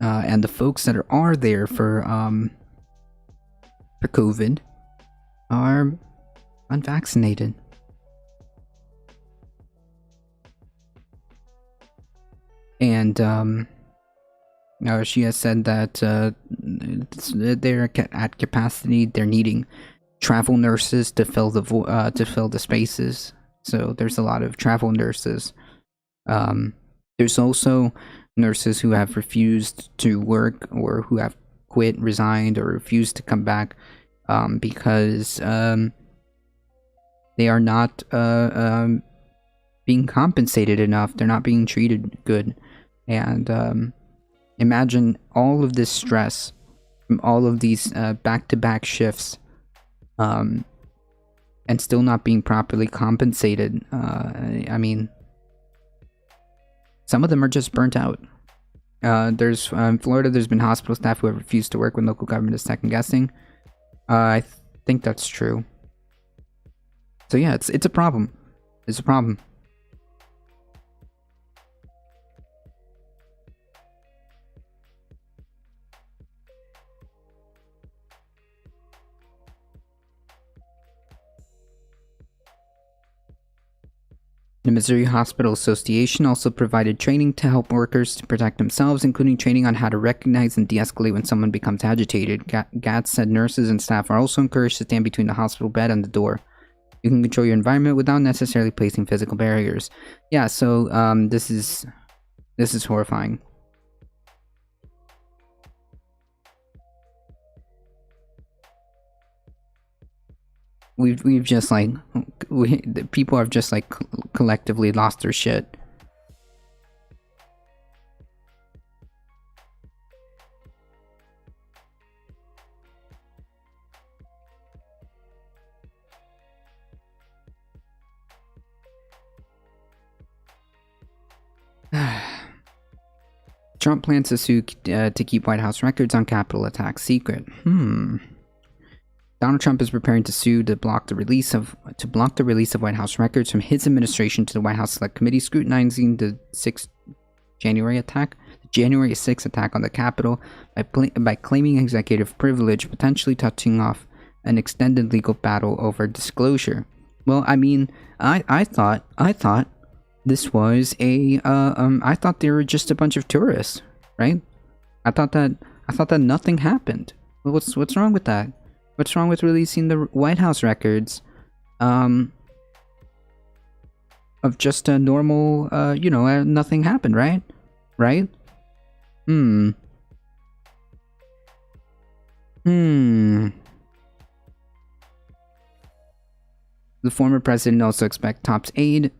and the folks that are there for COVID are unvaccinated. And she has said that they're at capacity. They're needing travel nurses to fill the spaces. So there's a lot of travel nurses. There's also nurses who have refused to work, or who have quit, resigned, or refused to come back because they are not being compensated enough. They're not being treated good. And imagine all of this stress from all of these back-to-back shifts, and still not being properly compensated. I mean, some of them are just burnt out. There's in Florida, there's been hospital staff who have refused to work when local government is second-guessing. I think that's true. So yeah, it's a problem. It's a problem. The Missouri Hospital Association also provided training to help workers to protect themselves, including training on how to recognize and de-escalate when someone becomes agitated. Gatz said nurses and staff are also encouraged to stand between the hospital bed and the door. You can control your environment without necessarily placing physical barriers. Yeah, so this is horrifying. We've just like people have just like collectively lost their shit. Trump plans to sue to keep White House records on Capitol attacks secret. Donald Trump is preparing to sue to block the release of White House records from his administration to the White House Select Committee scrutinizing the January 6th attack on the Capitol by claiming executive privilege, potentially touching off an extended legal battle over disclosure. Well, I mean, I thought this was I thought they were just a bunch of tourists, right? I thought that nothing happened. What's wrong with that? What's wrong with releasing the White House records of just a normal, nothing happened, right? Right? The former president also expects top aide,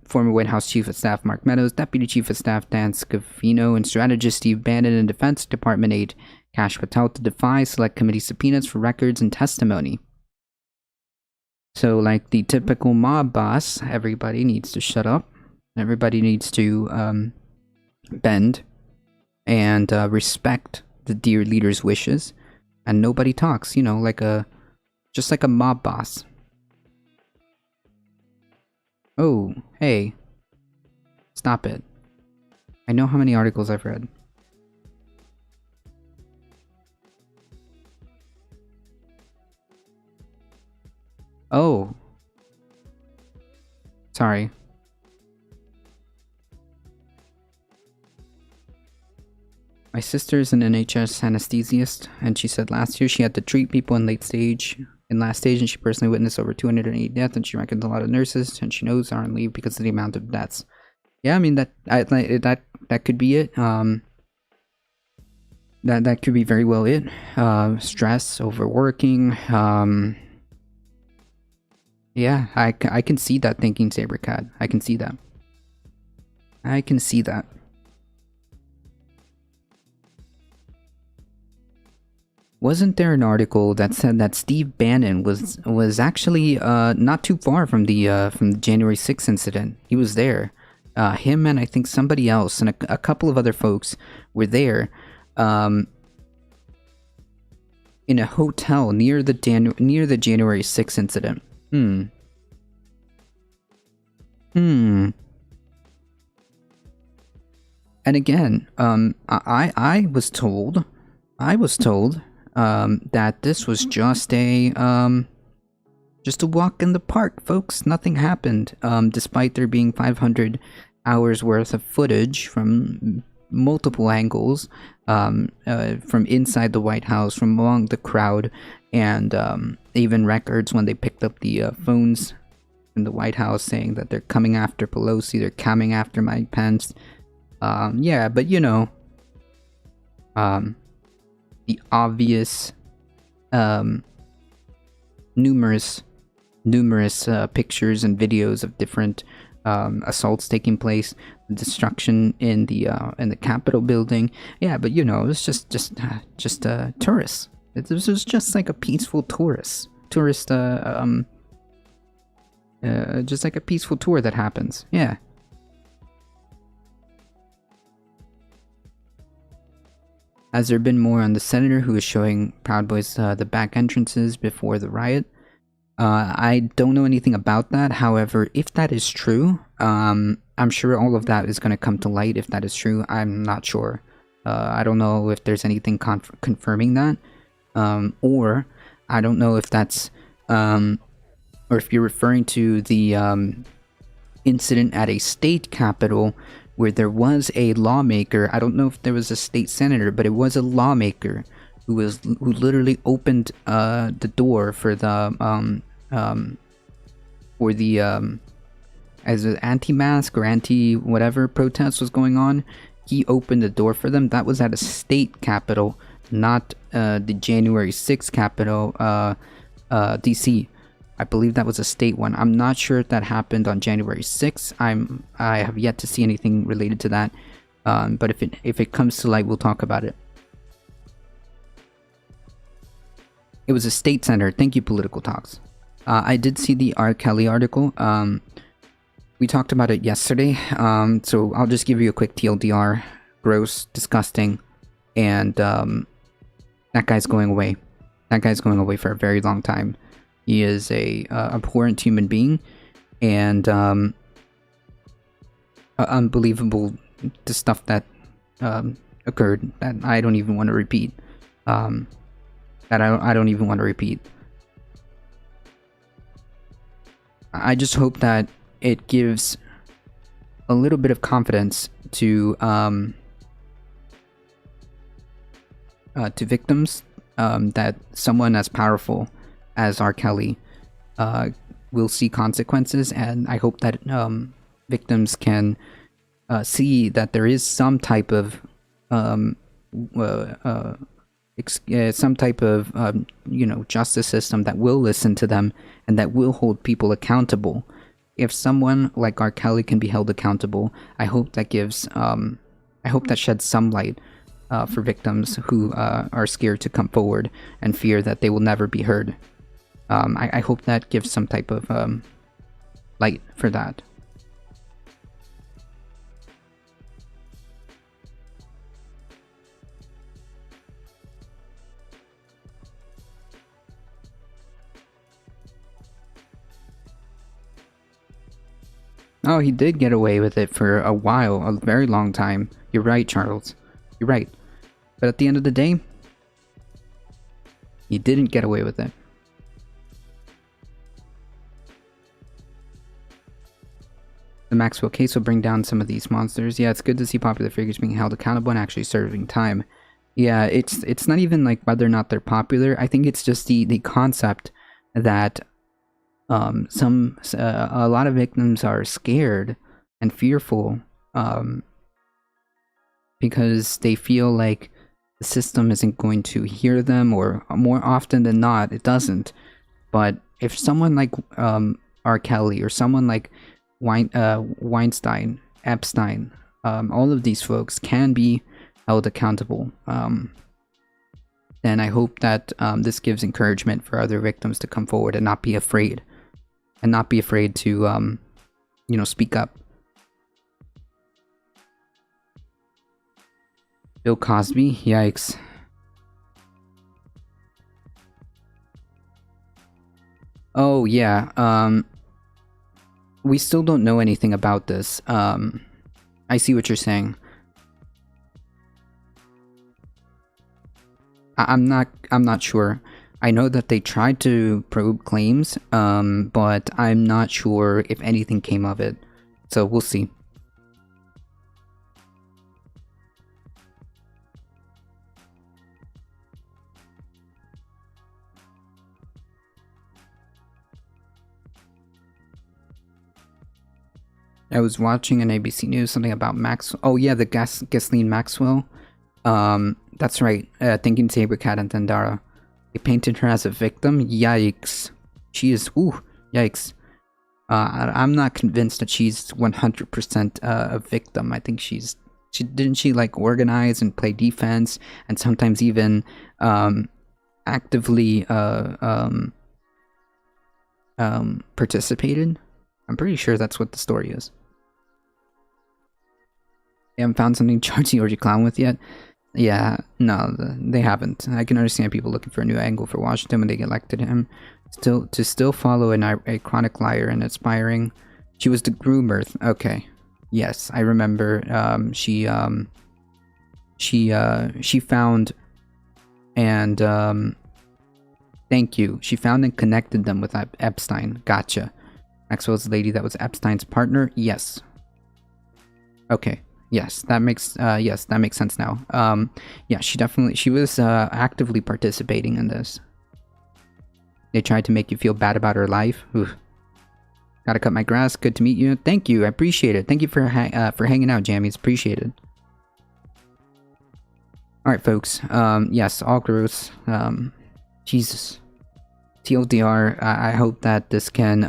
former White House Chief of Staff Mark Meadows, Deputy Chief of Staff Dan Scavino, and strategist Steve Bannon and Defense Department aide Kash Patel to defy Select Committee subpoenas for records and testimony. So, like the typical mob boss, everybody needs to shut up. Everybody needs to bend and respect the dear leader's wishes, and nobody talks. Just like a mob boss. Oh, hey. Stop it. I know how many articles I've read. Oh. Sorry. My sister is an NHS anesthesiast, and she said last year she had to treat people in last stage, and she personally witnessed over 280 deaths, and she reckons a lot of nurses, and she knows, are on leave because of the amount of deaths. Yeah, I mean, that could be it. That could be very well it. Stress, overworking. Yeah, I can see that thinking, Sabercat. I can see that. Wasn't there an article that said that Steve Bannon was actually not too far from the January 6th incident? He was there. Him and I think somebody else and a couple of other folks were there in a hotel near the January 6th incident. And again, I was told that this was just a walk in the park, folks. Nothing happened, despite there being 500 hours worth of footage from multiple angles, from inside the White House, from among the crowd, and even records when they picked up the phones in the White House saying that they're coming after Pelosi, they're coming after Mike Pence. Yeah, but the obvious, numerous pictures and videos of different assaults taking place, destruction in the Capitol building. Yeah, but it was just tourists. It was just like a peaceful tourist, just like a peaceful tour that happens. Yeah. Has there been more on the senator who is showing Proud Boys the back entrances before the riot? I don't know anything about that. However, if that is true, I'm sure all of that is going to come to light. If that is true, I'm not sure. I don't know if there's anything confirming that. Or I don't know if that's, or if you're referring to the incident at a state capitol where there was a lawmaker. I don't know if there was a state senator, but it was a lawmaker who literally opened the door for the as an anti-mask or anti-whatever protest was going on. He opened the door for them. That was at a state capitol, not the January 6th capitol, DC. I believe that was a state one. I'm not sure if that happened on January 6th. I have yet to see anything related to that. But if it comes to light, we'll talk about it. It was a state center. Thank you, Political Talks. I did see the R. Kelly article. We talked about it yesterday. So I'll just give you a quick TLDR. Gross, disgusting, and that guy's going away. That guy's going away for a very long time. He is a abhorrent human being, and unbelievable the stuff that occurred that I don't even want to repeat. I don't even want to repeat. I just hope that it gives a little bit of confidence to victims that someone as powerful as R. Kelly will see consequences, and I hope that victims can see that there is some type of justice system that will listen to them and that will hold people accountable. If someone like R. Kelly can be held accountable, I hope that sheds some light for victims who are scared to come forward and fear that they will never be heard. I hope that gives some type of light for that. Oh, he did get away with it for a while, a very long time. You're right, Charles. You're right. But at the end of the day, he didn't get away with it. The Maxwell case will bring down some of these monsters. Yeah, it's good to see popular figures being held accountable and actually serving time. Yeah, it's not even like whether or not they're popular. I think it's just the concept that a lot of victims are scared and fearful because they feel like the system isn't going to hear them, or more often than not, it doesn't. But if someone like R. Kelly or someone like Weinstein, Epstein, all of these folks can be held accountable, then I hope that this gives encouragement for other victims to come forward and not be afraid. And not be afraid to, speak up. Bill Cosby? Yikes. Oh, yeah. We still don't know anything about this. I see what you're saying. I'm not sure. I know that they tried to probe claims, but I'm not sure if anything came of it. So we'll see. I was watching an ABC News, something about Max. Oh yeah, the Ghislaine Maxwell. That's right. Thinking Sabercat and Thandara. They painted her as a victim. Yikes. She is. Ooh. Yikes. I'm not convinced that she's 100% a victim. I think she like organize and play defense and sometimes even actively participated. I'm pretty sure that's what the story is. They haven't found something to charge the orgy clown with yet. Yeah, no, they haven't. I can understand people looking for a new angle for Washington when they elected him. Still follow a chronic liar and aspiring. She was the groomer. Okay, yes, I remember. She found and thank you. She found and connected them with Epstein. Gotcha. Maxwell's the lady that was Epstein's partner? Yes. Okay. Yes, that makes sense now. Yeah, she was actively participating in this. They tried to make you feel bad about her life. Oof. Gotta cut my grass. Good to meet you. Thank you. I appreciate it. Thank you for hanging out, Jammies. Appreciate it. Alright, folks. Yes, all gross. Jesus. TLDR, I hope that this can,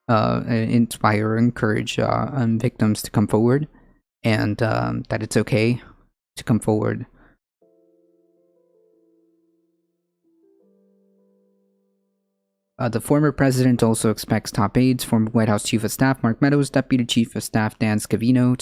inspire or encourage victims to come forward, and that it's okay to come forward. The former president also expects top aides, former White House Chief of Staff Mark Meadows, Deputy Chief of Staff Dan Scavino,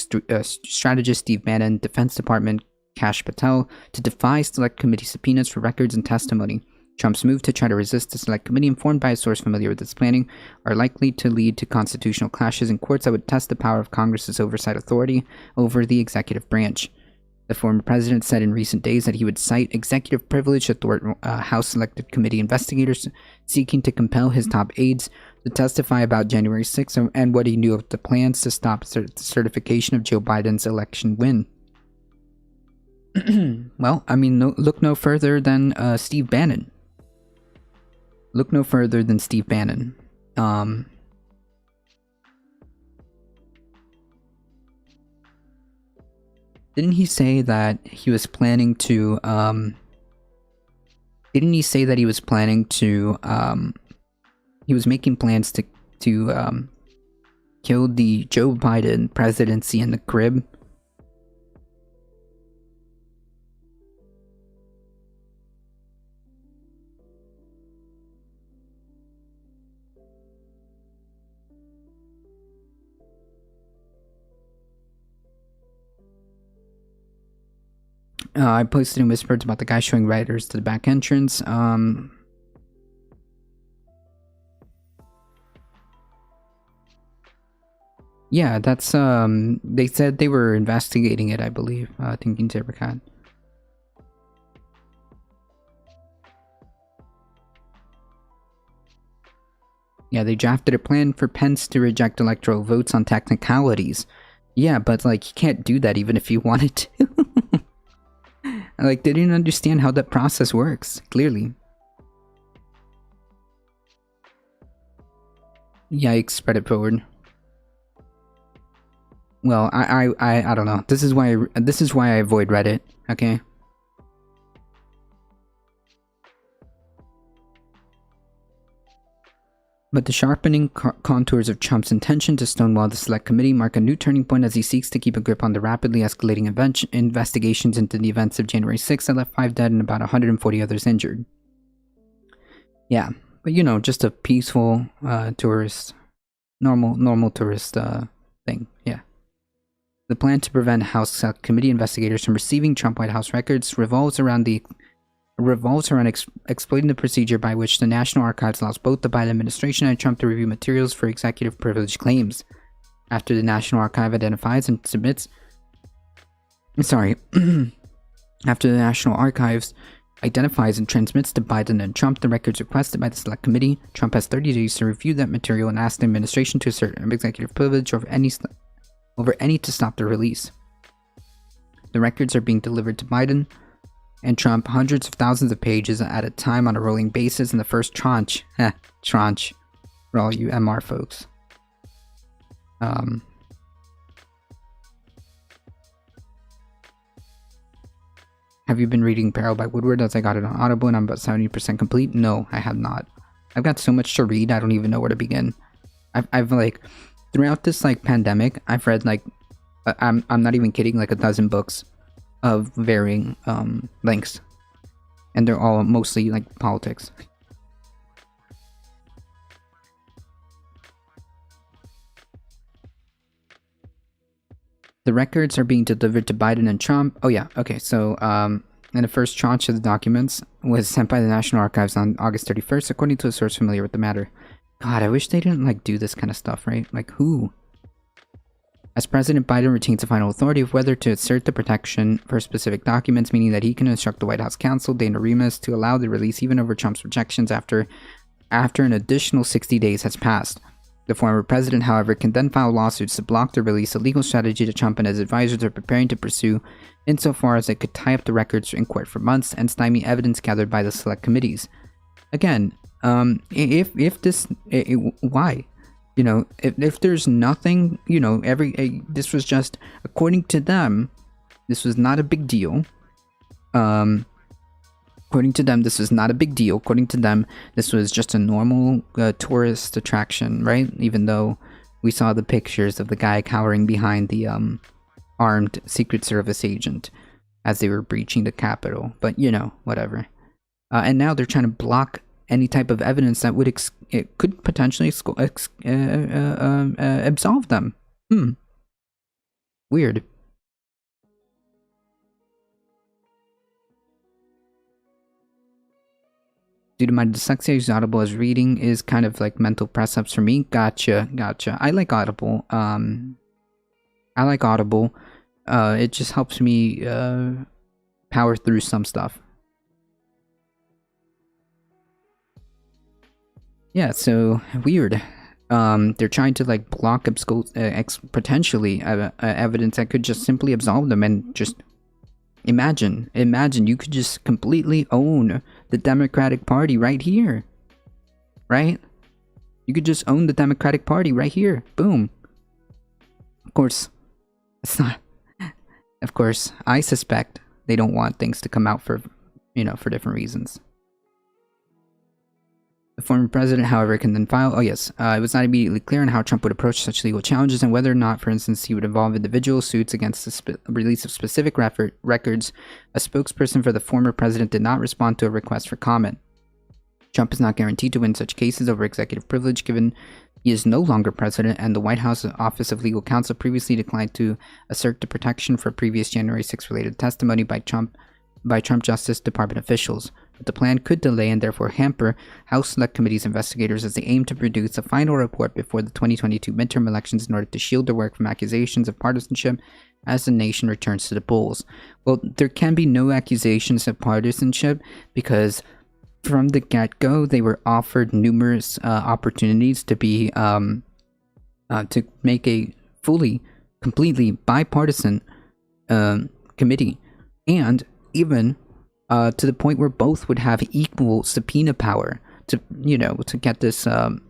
Strategist Steve Bannon, Defense Department Kash Patel to defy Select Committee subpoenas for records and testimony. Trump's move to try to resist the Select Committee, informed by a source familiar with its planning, are likely to lead to constitutional clashes in courts that would test the power of Congress's oversight authority over the executive branch. The former president said in recent days that he would cite executive privilege to thwart House Select Committee investigators seeking to compel his top aides to testify about January 6th and what he knew of the plans to stop the certification of Joe Biden's election win. Well, I mean, look no further than Steve Bannon. Look no further than Steve Bannon. Didn't he say that he was planning to, didn't he say that he was planning to, he was making plans to kill the Joe Biden presidency in the crib? I posted in Whispers about the guy showing writers to the back entrance. Yeah, that's, they said they were investigating it, I believe, Thinking Sabercat. Yeah, they drafted a plan for Pence to reject electoral votes on technicalities. Yeah, but, like, you can't do that even if you wanted to. Like, they didn't understand how that process works, clearly. Yikes, spread it forward. Well, I don't know. This is why I avoid Reddit, okay? But the sharpening contours of Trump's intention to stonewall the Select Committee mark a new turning point as he seeks to keep a grip on the rapidly escalating investigations into the events of January 6th that left 5 dead and about 140 others injured. Yeah, but you know, just a peaceful tourist, normal tourist thing, yeah. The plan to prevent House Select Committee investigators from receiving Trump White House records revolves around exploiting the procedure by which the National Archives allows both the Biden administration and Trump to review materials for executive privilege claims. After the National Archive identifies and submits... Sorry. After the National Archives identifies and transmits to Biden and Trump the records requested by the Select Committee, Trump has 30 days to review that material and ask the administration to assert executive privilege over any to stop their release. The records are being delivered to Biden and Trump, hundreds of thousands of pages at a time on a rolling basis in the first tranche. Tranche. For all you MR folks. Have you been reading Peril by Woodward as I got it on Audible and I'm about 70% complete? No, I have not. I've got so much to read, I don't even know where to begin. I've like, throughout this like pandemic, I've read like, I'm not even kidding, like a dozen books of varying lengths, and they're all mostly like politics. The records are being delivered to Biden and Trump. Oh yeah, okay, so and the first tranche of the documents was sent by the National Archives on August 31st, according to a source familiar with the matter. God, I wish they didn't like do this kind of stuff, right? Like who? As President Biden retains the final authority of whether to assert the protection for specific documents, meaning that he can instruct the White House counsel, Dana Remus, to allow the release even over Trump's rejections after after an additional 60 days has passed. The former president, however, can then file lawsuits to block the release, a legal strategy that Trump and his advisors are preparing to pursue, insofar as it could tie up the records in court for months and stymie evidence gathered by the select committees. Again, if this, why? You know, if there's nothing, you know, this was just, according to them, this was not a big deal. According to them, this was not a big deal. According to them, this was just a normal tourist attraction, right? Even though we saw the pictures of the guy cowering behind the armed Secret Service agent as they were breaching the Capitol. But, you know, whatever. And now they're trying to block any type of evidence that would it could potentially absolve them. Weird. Due to my dyslexia, use Audible as reading is kind of like mental press-ups for me. Gotcha. I like Audible. It just helps me power through some stuff. Yeah, so weird. They're trying to like block potentially evidence that could just simply absolve them, and just imagine you could just completely own the Democratic Party right here, right? You could just own the Democratic Party right here. Boom. Of course, it's not. Of course, I suspect they don't want things to come out for, you know, for different reasons. The former president, however, can then file... Oh, yes. It was not immediately clear on how Trump would approach such legal challenges and whether or not, for instance, he would involve individual suits against the release of specific records. A spokesperson for the former president did not respond to a request for comment. Trump is not guaranteed to win such cases over executive privilege, given he is no longer president, and the White House Office of Legal Counsel previously declined to assert the protection for previous January 6 related testimony by Trump Justice Department officials. But the plan could delay and therefore hamper House Select Committee's investigators as they aim to produce a final report before the 2022 midterm elections in order to shield their work from accusations of partisanship as the nation returns to the polls. Well, there can be no accusations of partisanship because from the get-go they were offered numerous opportunities to be to make a completely bipartisan committee, and even to the point where both would have equal subpoena power to, you know, to get this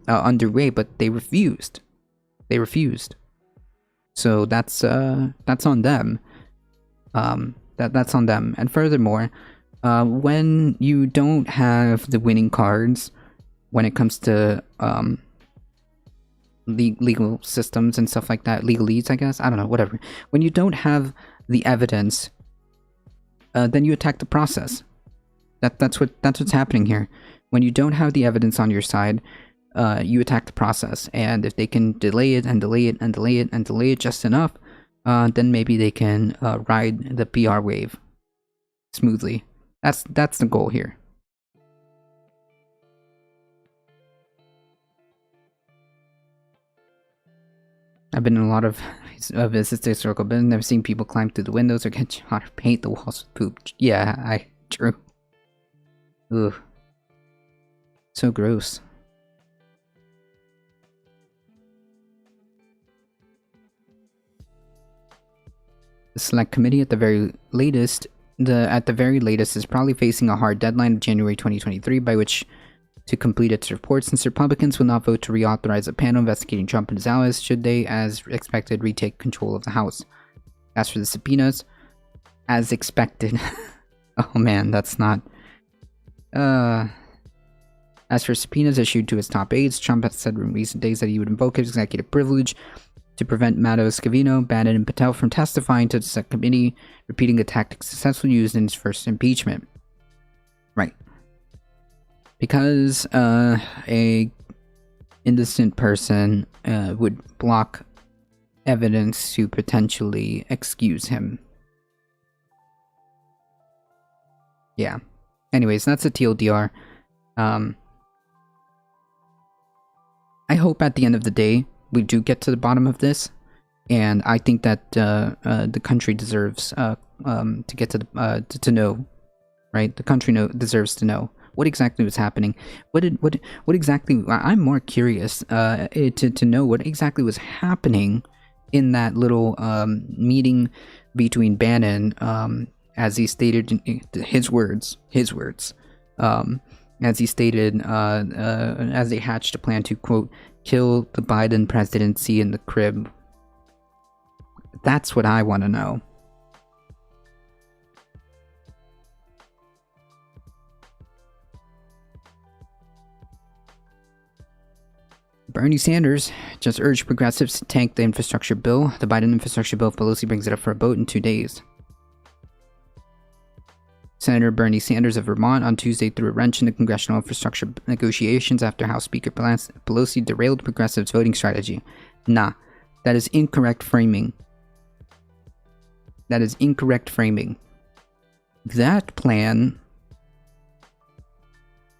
underway, but they refused. So that's on them. That's on them. And furthermore, when you don't have the winning cards when it comes to legal systems and stuff like that, legalese, I guess, I don't know, whatever. When you don't have the evidence, then you attack the process. That's what's happening here. When you don't have the evidence on your side, you attack the process. And if they can delay it and delay it and delay it and delay it just enough, then maybe they can ride the PR wave smoothly. That's the goal here. I've been in a lot of visits to historical buildings. I've seen people climb through the windows or get shot or paint the walls with poop. Yeah, true. Ugh. So gross. The Select Committee at the very latest is probably facing a hard deadline of January 2023 by which to complete its report, since Republicans will not vote to reauthorize a panel investigating Trump and his allies should they, as expected, retake control of the House. As for the subpoenas, as expected. Oh man, that's not... As for subpoenas issued to his top aides, Trump has said in recent days that he would invoke his executive privilege to prevent Maddow, Scavino, Bannon, and Patel from testifying to the Select Committee, repeating a tactic successfully used in his first impeachment. Right. Because a innocent person would block evidence to potentially excuse him. Yeah. Anyways, that's a TLDR. I hope at the end of the day we do get to the bottom of this, and I think that the country deserves to get to the to know, right? The country deserves to know what exactly was happening. What exactly? I'm more curious to know what exactly was happening in that little meeting between Bannon, as he stated in his words, as he stated, as they hatched a plan to, quote, kill the Biden presidency in the crib. That's what I want to know. Bernie Sanders just urged progressives to tank the infrastructure bill. The Biden infrastructure bill, if Pelosi brings it up for a vote in 2 days. Senator Bernie Sanders of Vermont on Tuesday threw a wrench in the congressional infrastructure negotiations after House Speaker Pelosi derailed progressives' voting strategy. Nah, that is incorrect framing. That is incorrect framing. That plan,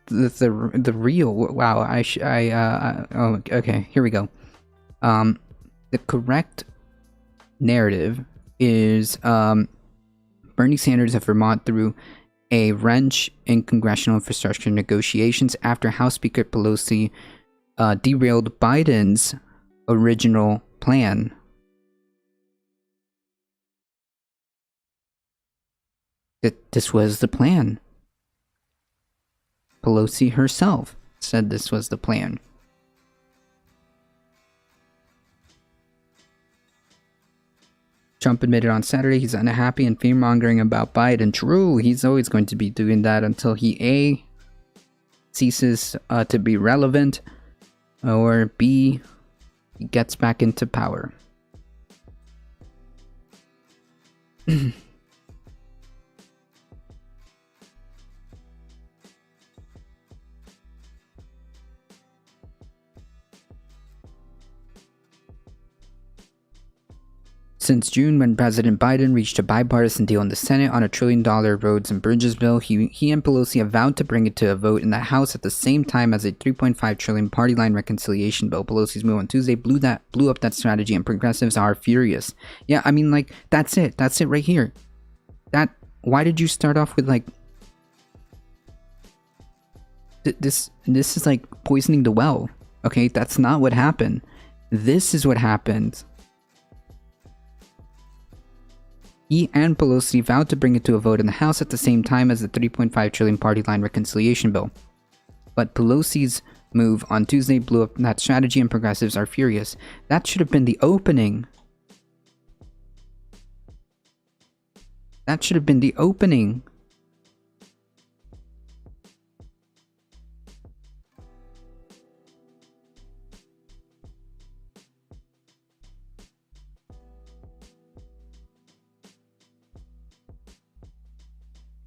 the real, wow, oh, okay, here we go. The correct narrative is Bernie Sanders of Vermont threw a wrench in congressional infrastructure negotiations after House Speaker Pelosi derailed Biden's original plan. This was the plan. Pelosi herself said this was the plan. Trump admitted on Saturday he's unhappy and fear-mongering about Biden. True, he's always going to be doing that until he A, ceases to be relevant, or B, he gets back into power. Since June, when President Biden reached a bipartisan deal in the Senate on a $1 trillion roads and bridges bill, he and Pelosi have vowed to bring it to a vote in the House at the same time as a $3.5 trillion party line reconciliation bill. Pelosi's move on Tuesday blew up that strategy, and progressives are furious. Yeah, I mean, like, that's it. That's it right here. Why did you start off with, like, this is like poisoning the well, okay? That's not what happened. This is what happened. He and Pelosi vowed to bring it to a vote in the House at the same time as the $3.5 trillion party line reconciliation bill. But Pelosi's move on Tuesday blew up that strategy, and progressives are furious. That should have been the opening. That should have been the opening.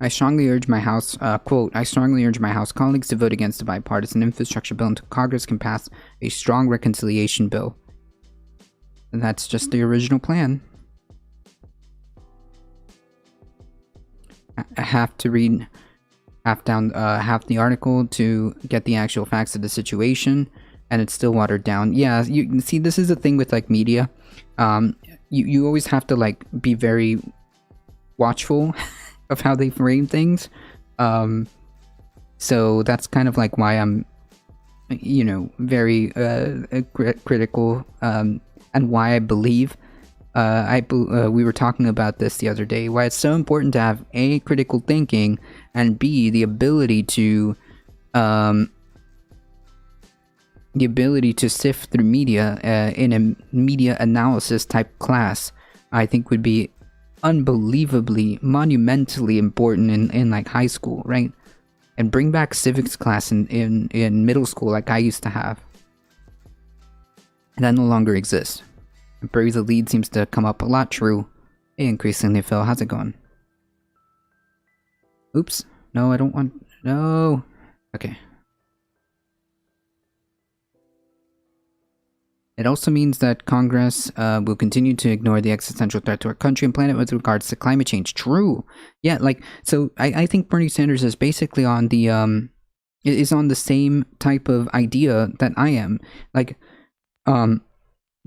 I strongly urge my House, quote, I strongly urge my House colleagues to vote against the bipartisan infrastructure bill until Congress can pass a strong reconciliation bill. And that's just the original plan. I have to read half the article to get the actual facts of the situation, and it's still watered down. Yeah, you see, this is the thing with, like, media. You always have to, like, be very watchful of how they frame things. So that's kind of like why I'm, you know, very critical, and why I believe, we were talking about this the other day, why it's so important to have A, critical thinking, and B, the ability to sift through media in a media analysis type class. I think would be unbelievably, monumentally important in like high school, right? And bring back civics class in middle school like I used to have. And that no longer exists. And Bury the Lead seems to come up a lot. True. Hey, increasingly, Phil, how's it going? Oops. No, I don't want... No. Okay. It also means that Congress will continue to ignore the existential threat to our country and planet with regards to climate change. True. Yeah, like, so I think Bernie Sanders is basically on the, is on the same type of idea that I am. Like,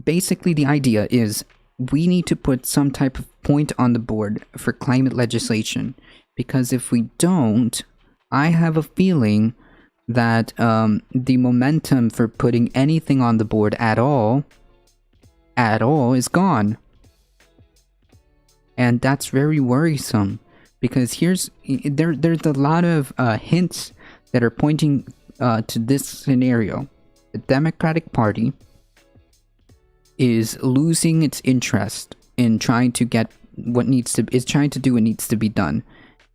basically the idea is we need to put some type of point on the board for climate legislation. Because if we don't, I have a feeling that the momentum for putting anything on the board at all, is gone. And that's very worrisome, because there's a lot of hints that are pointing to this scenario. The Democratic Party is losing its interest in trying to get trying to do what needs to be done.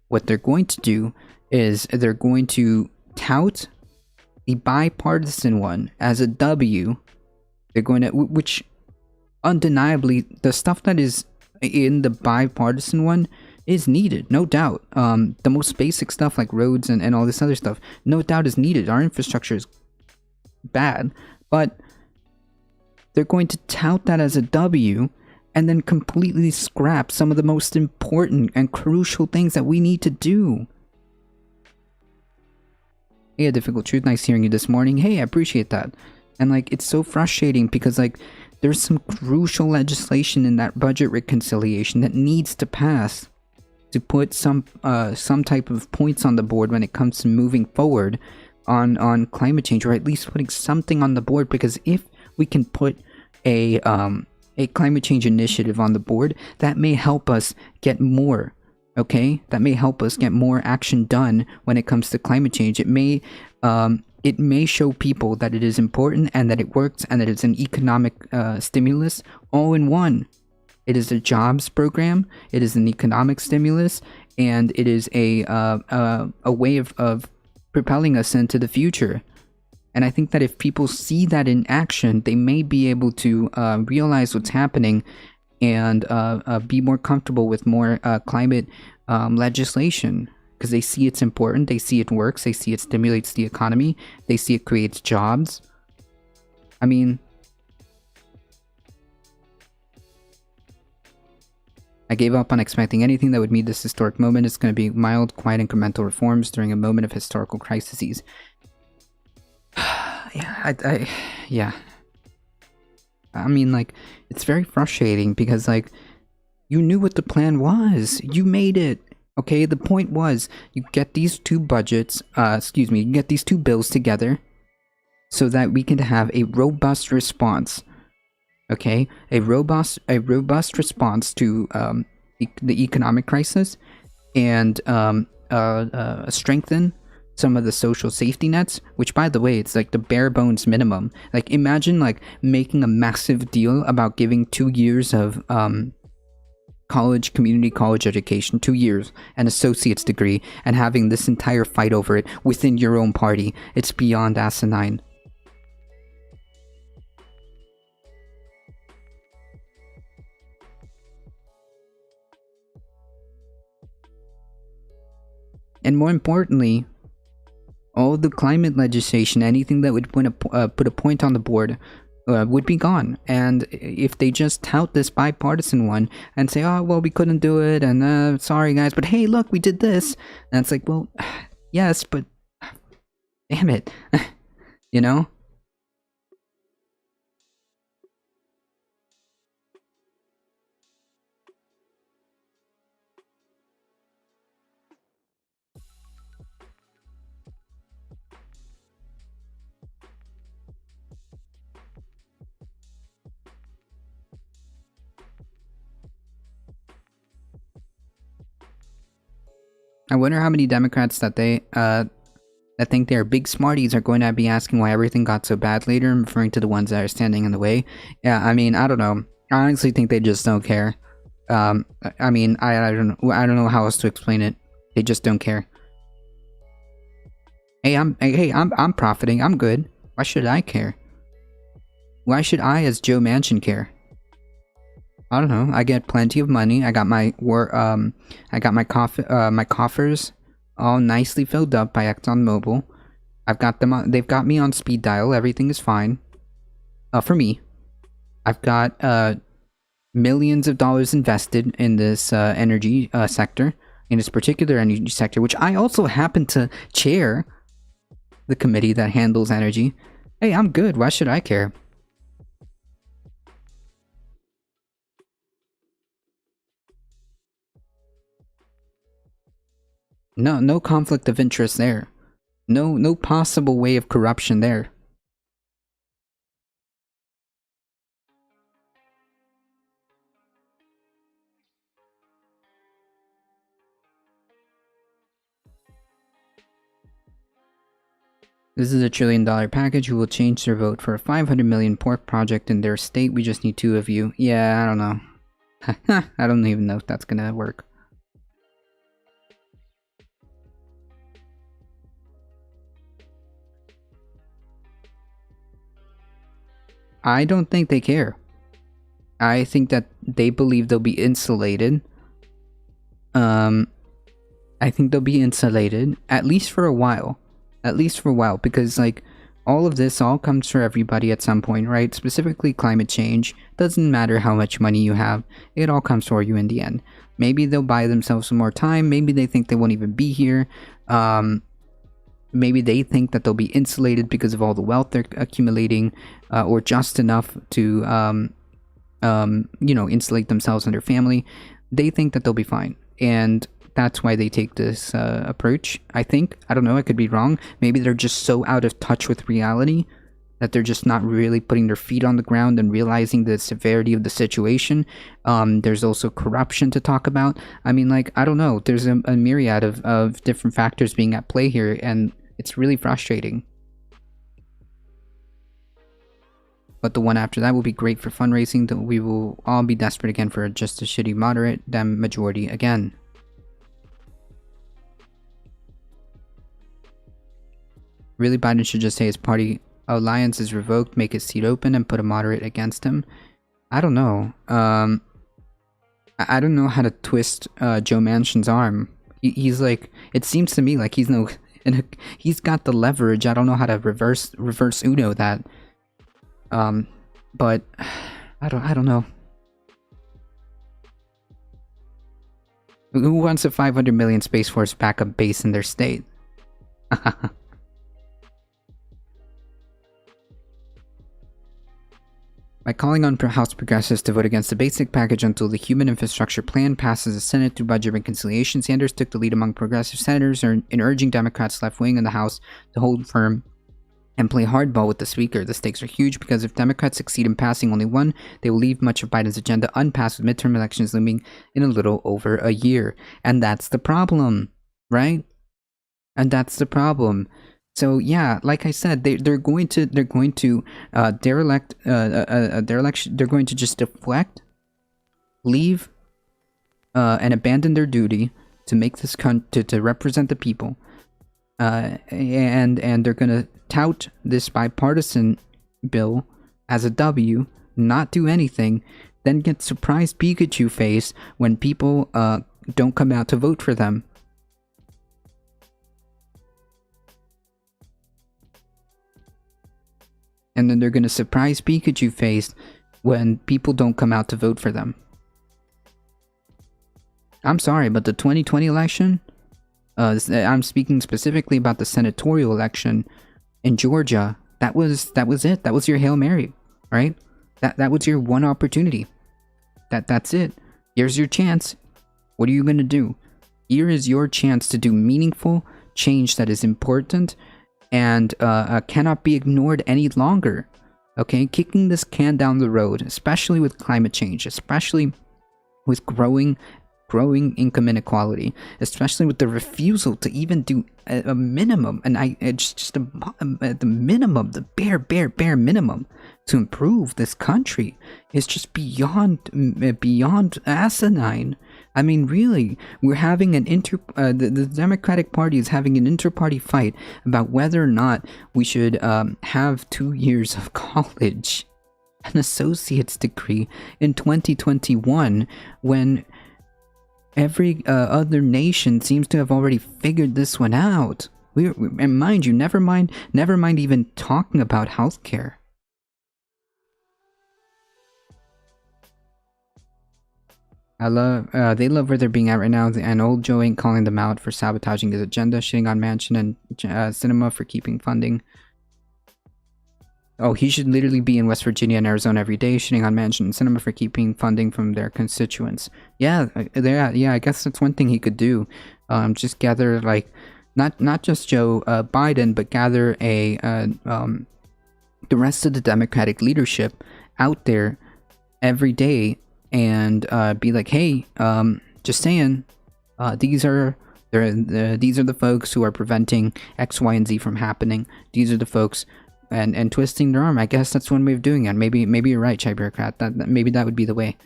What they're going to do is they're going to tout the bipartisan one as a W. They're going to, which undeniably, the stuff that is in the bipartisan one is needed, no doubt. The most basic stuff like roads and all this other stuff, no doubt is needed. Our infrastructure is bad, but they're going to tout that as a W and then completely scrap some of the most important and crucial things that we need to do. Hey, A Difficult Truth, nice hearing you this morning. Hey, I appreciate that. And like, it's so frustrating because like, there's some crucial legislation in that budget reconciliation that needs to pass to put some type of points on the board when it comes to moving forward on climate change, or at least putting something on the board. Because if we can put a climate change initiative on the board, that may help us get more. Okay, that may help us get more action done when it comes to climate change. It may show people that it is important and that it works and that it's an economic stimulus all in one. It is a jobs program, it is an economic stimulus, and it is a way of propelling us into the future. And I think that if people see that in action, they may be able to realize what's happening and be more comfortable with more climate legislation. Because they see it's important, they see it works, they see it stimulates the economy, they see it creates jobs. I mean, I gave up on expecting anything that would meet this historic moment. It's going to be mild, quiet, incremental reforms during a moment of historical crises. Yeah. I mean, like, it's very frustrating because, like, you knew what the plan was. You made it. Okay, the point was, you get these two budgets, you get these two bills together so that we can have a robust response. Okay, a robust response to the economic crisis, and strengthen some of the social safety nets, which, by the way, it's like the bare bones minimum. Like, imagine like making a massive deal about giving 2 years of community college education, 2 years, an associate's degree, and having this entire fight over it within your own party. It's beyond asinine. And more importantly, all the climate legislation, anything that would put a point on the board, would be gone. And if they just tout this bipartisan one and say, oh, well, we couldn't do it, and sorry guys, but hey, look, we did this. And it's like, well, yes, but damn it. You know? I wonder how many Democrats that think they're big smarties are going to be asking why everything got so bad later, and referring to the ones that are standing in the way. Yeah, I mean, I don't know. I honestly think they just don't care. I mean, I don't know how else to explain it. They just don't care. Hey, I'm profiting. I'm good. Why should I care? Why should I, as Joe Manchin, care? I don't know. I get plenty of money. I got my my coffers all nicely filled up by ExxonMobil. I've got them on, they've got me on speed dial. Everything is fine. For me. I've got millions of dollars invested in this energy sector, in this particular energy sector, which I also happen to chair the committee that handles energy. Hey, I'm good. Why should I care? No conflict of interest there. No possible way of corruption there. This is a $1 trillion package who will change their vote for a 500 million pork project in their state. We just need 2 of you. Yeah, I don't know. I don't even know if that's gonna work. I don't think they care. I think that they believe they'll be insulated. I think they'll be insulated, at least for a while. At least for a while, because, like, all of this all comes for everybody at some point, right? Specifically climate change. Doesn't matter how much money you have, it all comes for you in the end. Maybe they'll buy themselves some more time, maybe they think they won't even be here. Maybe they think that they'll be insulated because of all the wealth they're accumulating, or just enough to, you know, insulate themselves and their family. They think that they'll be fine, and that's why they take this approach, I think. I don't know, I could be wrong. Maybe they're just so out of touch with reality that they're just not really putting their feet on the ground and realizing the severity of the situation. There's also corruption to talk about. I mean, like, I don't know. There's a myriad of different factors being at play here, and it's really frustrating. But the one after that will be great for fundraising. We will all be desperate again for just a shitty moderate Dem majority again. Really, Biden should just say his party alliance is revoked, make his seat open, and put a moderate against him. I don't know. I don't know how to twist Joe Manchin's arm. He's like, it seems to me like he's he's got the leverage. I don't know how to reverse Uno that. But I don't know. Who wants a 500 million Space Force backup base in their state? By calling on House progressives to vote against the basic package until the Human Infrastructure Plan passes the Senate through budget reconciliation, Sanders took the lead among progressive senators in urging Democrats left wing in the House to hold firm and play hardball with the Speaker. The stakes are huge because if Democrats succeed in passing only one, they will leave much of Biden's agenda unpassed, with midterm elections looming in a little over a year. And that's the problem, right? And that's the problem. So yeah, like I said, they're going to derelict their election. They're going to just deflect, leave, and abandon their duty to make this to represent the people, and they're gonna tout this bipartisan bill as a W, not do anything, then get surprised Pikachu face when people don't come out to vote for them. And then they're going to surprise Pikachu face when people don't come out to vote for them. I'm sorry, but the 2020 election, I'm speaking specifically about the senatorial election in Georgia, that was it. That was your Hail Mary, right? That was your one opportunity. That's it. Here's your chance. What are you going to do? Here is your chance to do meaningful change that is important and cannot be ignored any longer. Okay, kicking this can down the road, especially with climate change, especially with growing income inequality, especially with the refusal to even do a minimum, and just the minimum, the bare minimum to improve this country is just beyond asinine. I mean, really, we're having the Democratic Party is having an inter-party fight about whether or not we should have 2 years of college, an associate's degree in 2021, when every other nation seems to have already figured this one out. And mind you, never mind even talking about healthcare. They love where they're being at right now, and old Joe ain't calling them out for sabotaging his agenda, shitting on Manchin and Cinema for keeping funding. Oh, he should literally be in West Virginia and Arizona every day, shitting on Manchin and Cinema for keeping funding from their constituents. Yeah, I guess that's one thing he could do. Just gather, like, not just Joe Biden, but gather the rest of the Democratic leadership out there every day and be like, hey, just saying, these are the folks who are preventing X, Y, and Z from happening. These are the folks, and twisting their arm. I guess that's one way of doing it. Maybe you're right, Chai Bureaucrat. Maybe that would be the way.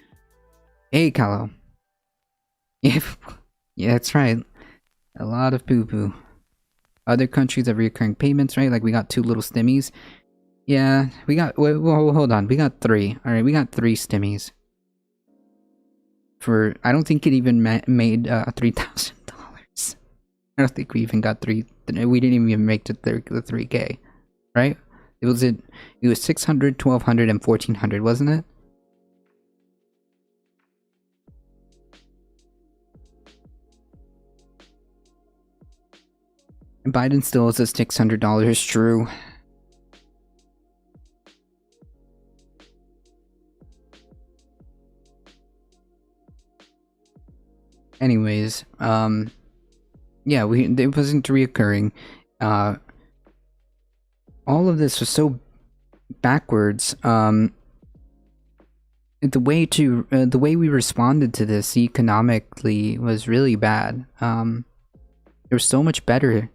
Hey, Callow. Yeah, yeah, that's right. A lot of poo-poo. Other countries have recurring payments, right? Like we got 2 little stimmies. Yeah, we got. Well, hold on. We got 3. All right, we got 3 stimmies. For I don't think it even made $3,000. I don't think we even got 3. We didn't even make the 3K, right? It was 600, 1200, and 1400, wasn't it? Biden still owes us $600. True. Anyways, yeah, it wasn't reoccurring. All of this was so backwards. The way we responded to this economically was really bad. There was so much better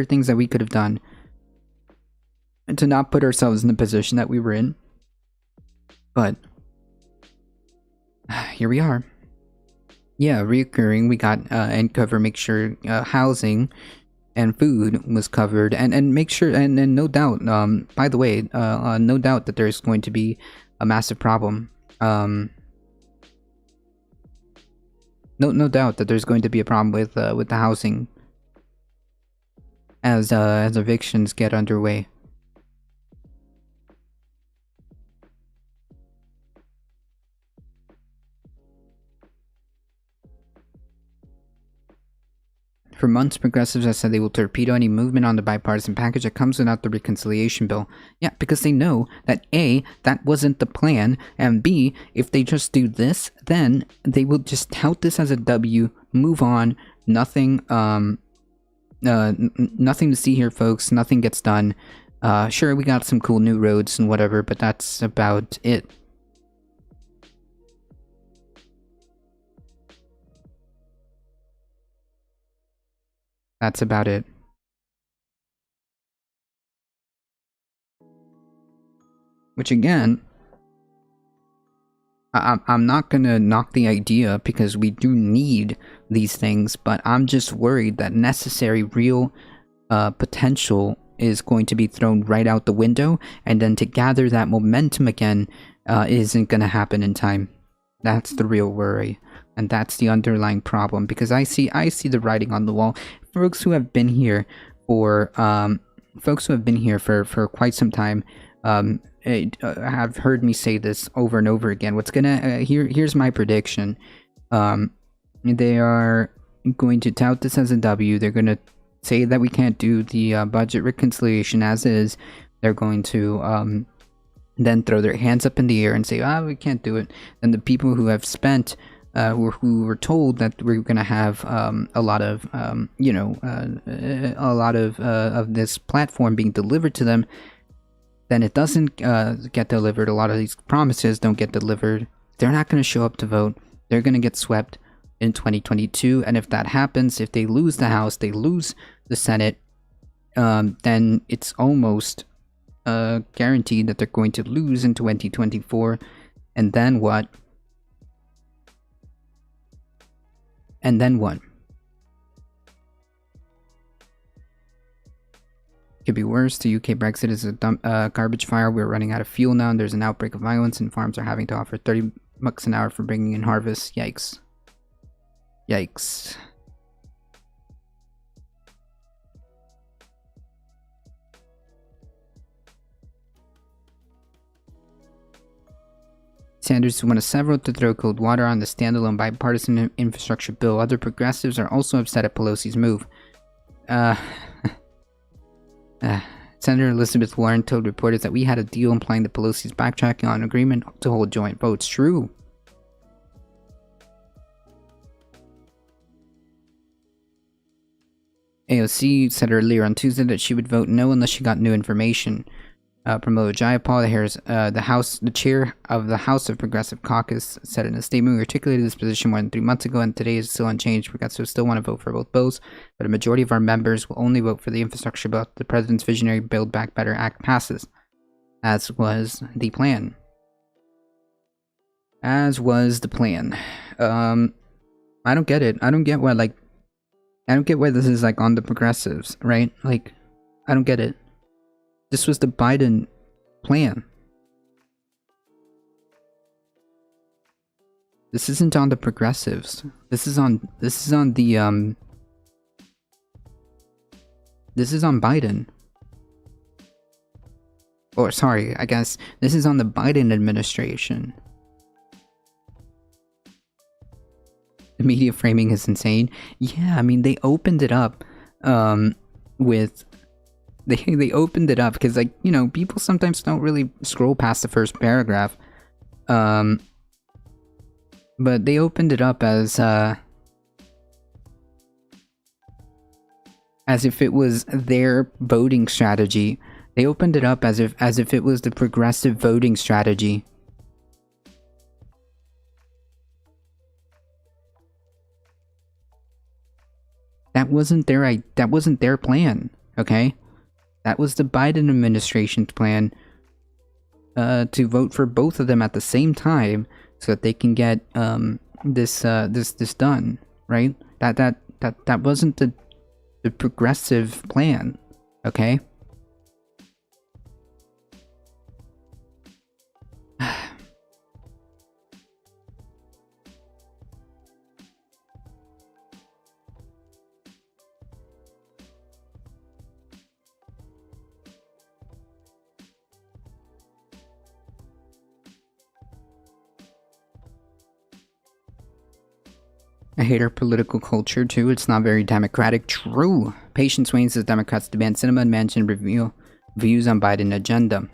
things that we could have done to not put ourselves in the position that we were in. But here we are. Yeah, reoccurring. We got and cover, make sure housing and food was covered, and make sure, and no doubt. By the way, no doubt that there's going to be a massive problem. No doubt that there's going to be a problem with the housing as evictions get underway. For months, progressives have said they will torpedo any movement on the bipartisan package that comes without the reconciliation bill. Yeah, because they know that A, that wasn't the plan, and B, if they just do this, then they will just tout this as a W, move on, nothing, nothing to see here, folks, nothing gets done. Sure, we got some cool new roads and whatever, but that's about it. That's about it. Which again, I'm not gonna knock the idea because we do need these things, but I'm just worried that necessary real potential is going to be thrown right out the window, and then to gather that momentum again isn't gonna happen in time. That's the real worry. And that's the underlying problem, because I see the writing on the wall. Folks who have been here for quite some time have heard me say this over and over again. What's gonna here's my prediction. They are going to tout this as a W. They're gonna say that we can't do the budget reconciliation as is. They're going to then throw their hands up in the air and say, we can't do it. And the people who have spent who were told that we're going to have a lot of of this platform being delivered to them, then it doesn't get delivered. A lot of these promises don't get delivered. They're not going to show up to vote. They're going to get swept in 2022. And if that happens, if they lose the House, they lose the Senate, then it's almost guaranteed that they're going to lose in 2024. And then what? And then what? Could be worse. The UK Brexit is a garbage fire. We're running out of fuel now, and there's an outbreak of violence, and farms are having to offer $30 an hour for bringing in harvest. Yikes. Yikes. Sanders is one of several to throw cold water on the standalone bipartisan infrastructure bill. Other progressives are also upset at Pelosi's move. Senator Elizabeth Warren told reporters that we had a deal implying that Pelosi's backtracking on agreement to hold joint votes. True. AOC said earlier on Tuesday that she would vote no unless she got new information. Pramod Jayapal, the chair of the House of Progressive Caucus, said in a statement, "We articulated this position more than 3 months ago, and today is still unchanged. Progressives still want to vote for both bills, but a majority of our members will only vote for the infrastructure bill if the president's visionary Build Back Better Act passes, as was the plan." I don't get it. I don't get why this is like on the progressives, right? Like, I don't get it. This was the Biden plan. This isn't on the progressives. This is on Biden. Or sorry, I guess this is on the Biden administration. The media framing is insane. Yeah, I mean, they opened it up they opened it up because, like, you know, people sometimes don't really scroll past the first paragraph. But they opened it up as if it was their voting strategy. They opened it up as if it was the progressive voting strategy. That wasn't their plan, okay? That was the Biden administration's plan to vote for both of them at the same time so that they can get this done, right? That wasn't the progressive plan, okay? I hate our political culture too. It's not very democratic. True. Patience wanes as Democrats demand cinema and Manchin reveal views on Biden agenda.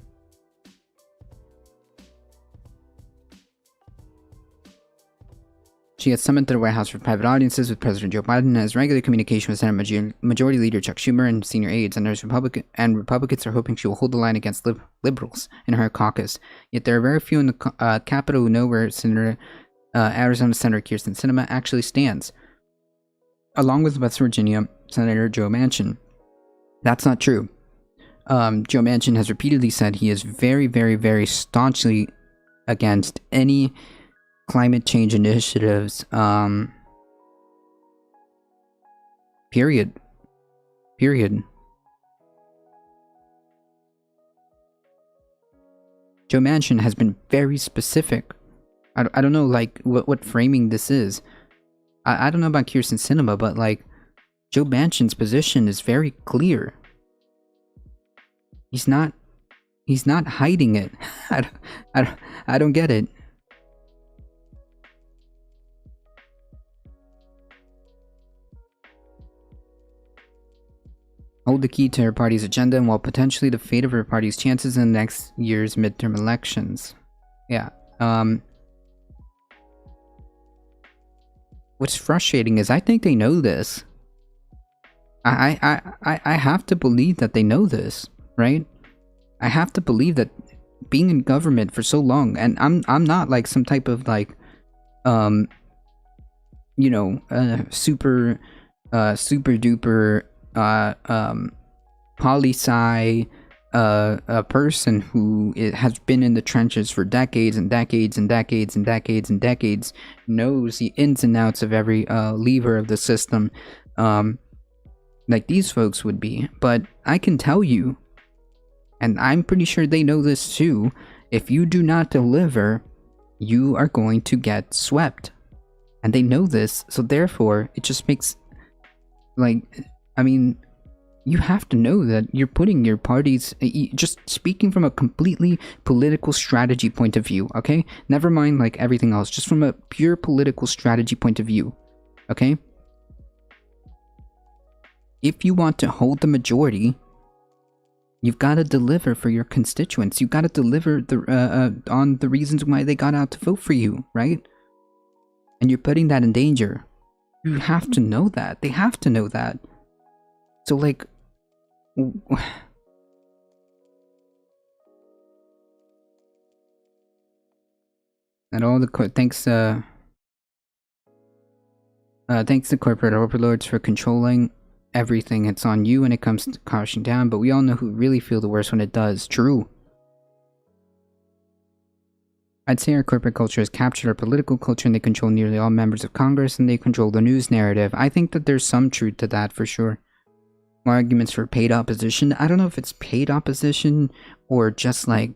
She has summoned to the White House for private audiences with President Joe Biden and has regular communication with Senate Majority Leader Chuck Schumer and senior aides. And Republicans are hoping she will hold the line against liberals in her caucus. Yet there are very few in the Capitol who know where Arizona Senator Kyrsten Sinema actually stands, along with West Virginia Senator Joe Manchin. That's not true. Joe Manchin has repeatedly said he is very, very, very staunchly against any climate change initiatives. Period. Joe Manchin has been very specific. I don't know, like, what framing this is. I don't know about Kyrsten Sinema, but, like, Joe Manchin's position is very clear. He's not hiding it. I don't get it. Hold the key to her party's agenda and while potentially the fate of her party's chances in next year's midterm elections. Yeah. What's frustrating is I think they know this. I have to believe that they know this, right? I have to believe that being in government for so long, and I'm not like some type of like super duper poli-sci a person who has been in the trenches for decades and decades and decades and decades and decades, knows the ins and outs of every lever of the system, like these folks would be. But I can tell you, and I'm pretty sure they know this too, if you do not deliver, you are going to get swept. And they know this, so therefore it just makes, like, I mean, you have to know that you're putting your parties, just speaking from a completely political strategy point of view, okay? Never mind like everything else, just from a pure political strategy point of view, okay? If you want to hold the majority, you've got to deliver for your constituents. You've got to deliver on the reasons why they got out to vote for you, right? And you're putting that in danger. You have to know that. They have to know that. So like, and all the thanks to corporate overlords for controlling everything. It's on you when it comes to crashing down, but we all know who really feel the worst when it does. True. I'd say our corporate culture has captured our political culture, and they control nearly all members of Congress, and they control the news narrative. I think that there's some truth to that for sure. More arguments for paid opposition. I don't know if it's paid opposition or just like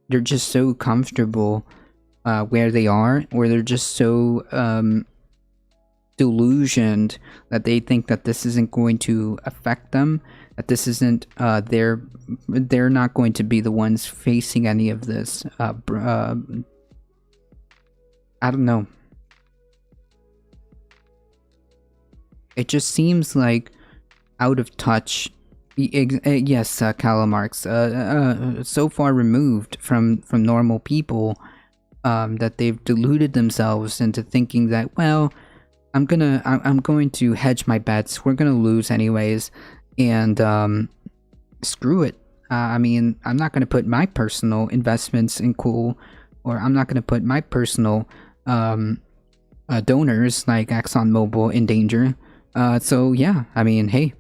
they're just so comfortable where they are, or they're just so delusioned that they think that this isn't going to affect them, that this isn't they're not going to be the ones facing any of this. I don't know. It just seems like out of touch. Yes, Karl Marx. So far removed from normal people that they've deluded themselves into thinking that, well, I'm going to hedge my bets. We're gonna lose anyways, and screw it. I mean, I'm not gonna put my personal investments in coal, or I'm not gonna put my personal donors like ExxonMobil in danger. So yeah, I mean, hey.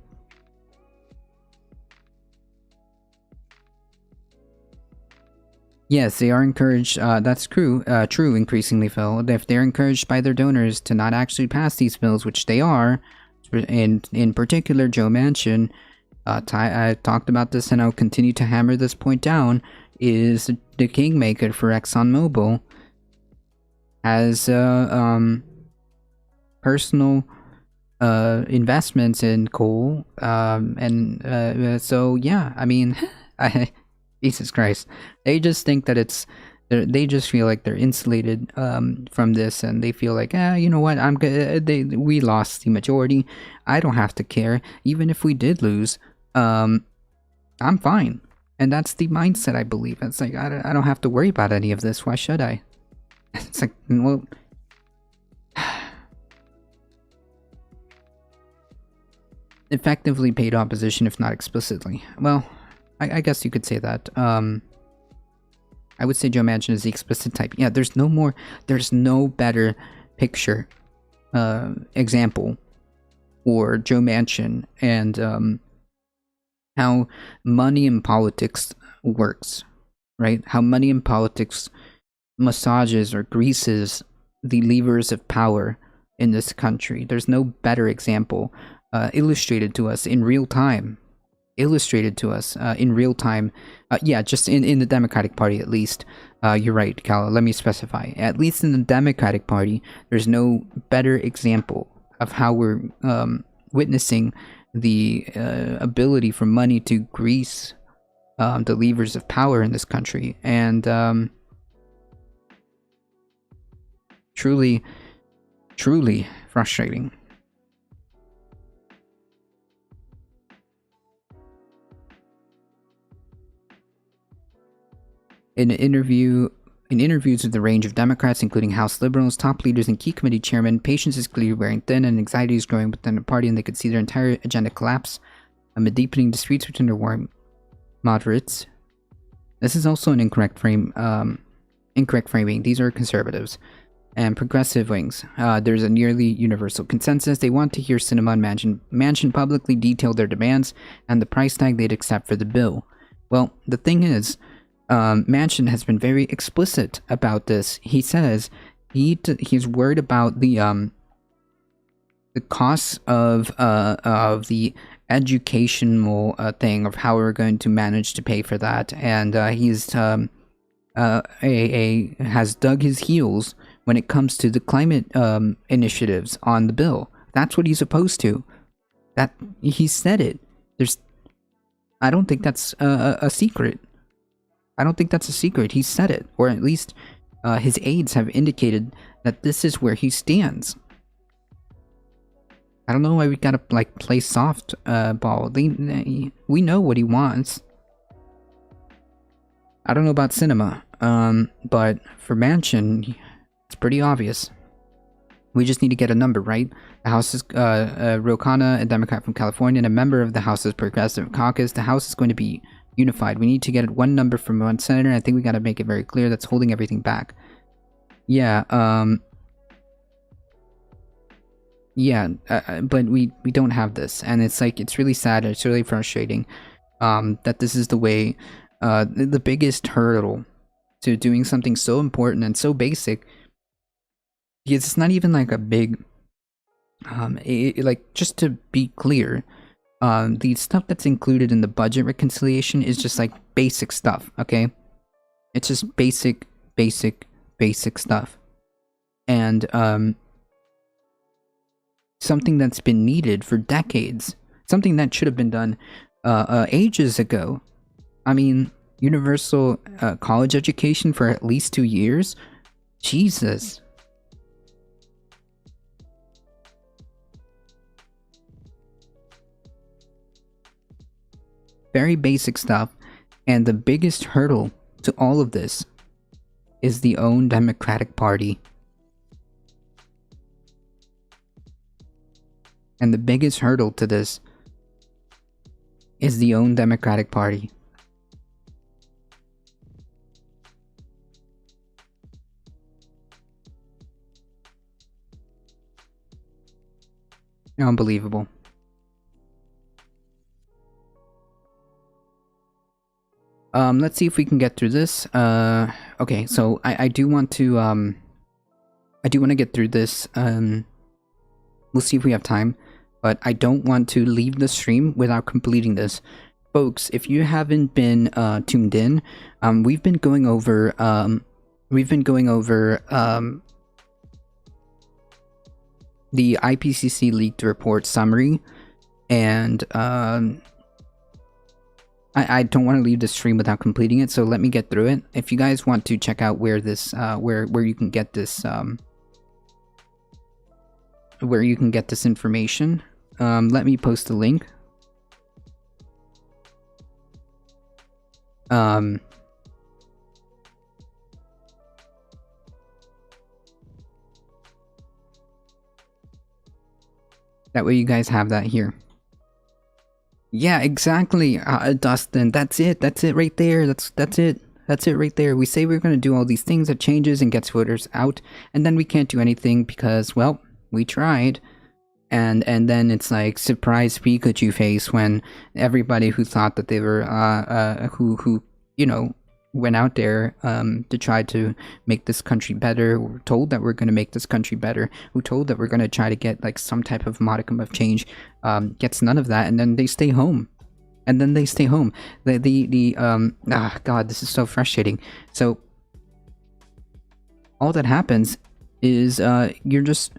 Yes, they are encouraged, that's true, increasingly, Phil. If they're encouraged by their donors to not actually pass these bills, which they are, and in particular, Joe Manchin, I talked about this and I'll continue to hammer this point down, is the kingmaker for ExxonMobil, has personal investments in coal, so yeah, I mean, Jesus Christ, they just think that they just feel like they're insulated from this, and they feel like, you know what, I'm good. We lost the majority. I don't have to care, even if we did lose. I'm fine, and that's the mindset, I believe. It's like I don't have to worry about any of this. Why should I? It's like, well, effectively paid opposition, if not explicitly. Well, I guess you could say that. I would say Joe Manchin is the explicit type. Yeah, there's no better picture, example, for Joe Manchin and how money in politics works, right? How money in politics massages or greases the levers of power in this country. There's no better example illustrated to us in real time. Yeah, just in the Democratic Party, at least. You're right, Cal. Let me specify. At least in the Democratic Party, there's no better example of how we're witnessing the ability for money to grease the levers of power in this country. And truly, truly frustrating. In interviews with a range of Democrats, including House liberals, top leaders, and key committee chairmen, patience is clearly wearing thin, and anxiety is growing within the party, and they could see their entire agenda collapse amid deepening disputes between their warm moderates. This is also an incorrect framing. These are conservatives and progressive wings. There's a nearly universal consensus. They want to hear Sinema and Manchin publicly detail their demands and the price tag they'd accept for the bill. Well, the thing is, Manchin has been very explicit about this. He says he's worried about the costs of the educational thing, of how we're going to manage to pay for that, and he's has dug his heels when it comes to the climate initiatives on the bill. That's what he's opposed to. That he said it. I don't think that's a secret. I don't think that's a secret. He said it, or at least his aides have indicated that this is where he stands. I don't know why we gotta like play soft ball. We know what he wants. I don't know about Sinema, but for Manchin, it's pretty obvious. We just need to get a number, right? The House is Ro Khanna, a Democrat from California, and a member of the House's Progressive Caucus. The House is going to be unified. We need to get one number from one senator. I think we got to make it very clear that's holding everything back. Yeah, but we don't have this, and it's like, it's really sad. It's really frustrating that this is the way, the biggest hurdle to doing something so important and so basic, because it's not even like a big, like, just to be clear, the stuff that's included in the budget reconciliation is just like basic stuff, okay? It's just basic stuff. And something that's been needed for decades, something that should have been done ages ago. I mean, universal college education for at least 2 years? Jesus. Very basic stuff, and the biggest hurdle to all of this is the own Democratic Party. And the biggest hurdle to this is the own Democratic Party. Unbelievable. Let's see if we can get through this. Okay, so I do want to get through this. We'll see if we have time, but I don't want to leave the stream without completing this. Folks, if you haven't been tuned in, we've been going over the IPCC leaked report summary, and I don't want to leave the stream without completing it, so let me get through it. If you guys want to check out where this, where you can get this, information, let me post a link. That way you guys have that here. Yeah, exactly, Dustin. That's it right there. That's it. That's it right there. We say we're going to do all these things that changes and gets voters out, and then we can't do anything because, well, we tried. And then it's like surprise Pikachu face when everybody who thought that they were who you know, went out there to try to make this country better, were told that we're going to make this country better, who told that we're going to try to get like some type of modicum of change, gets none of that, and then they stay home. God, this is so frustrating. So all that happens is you're just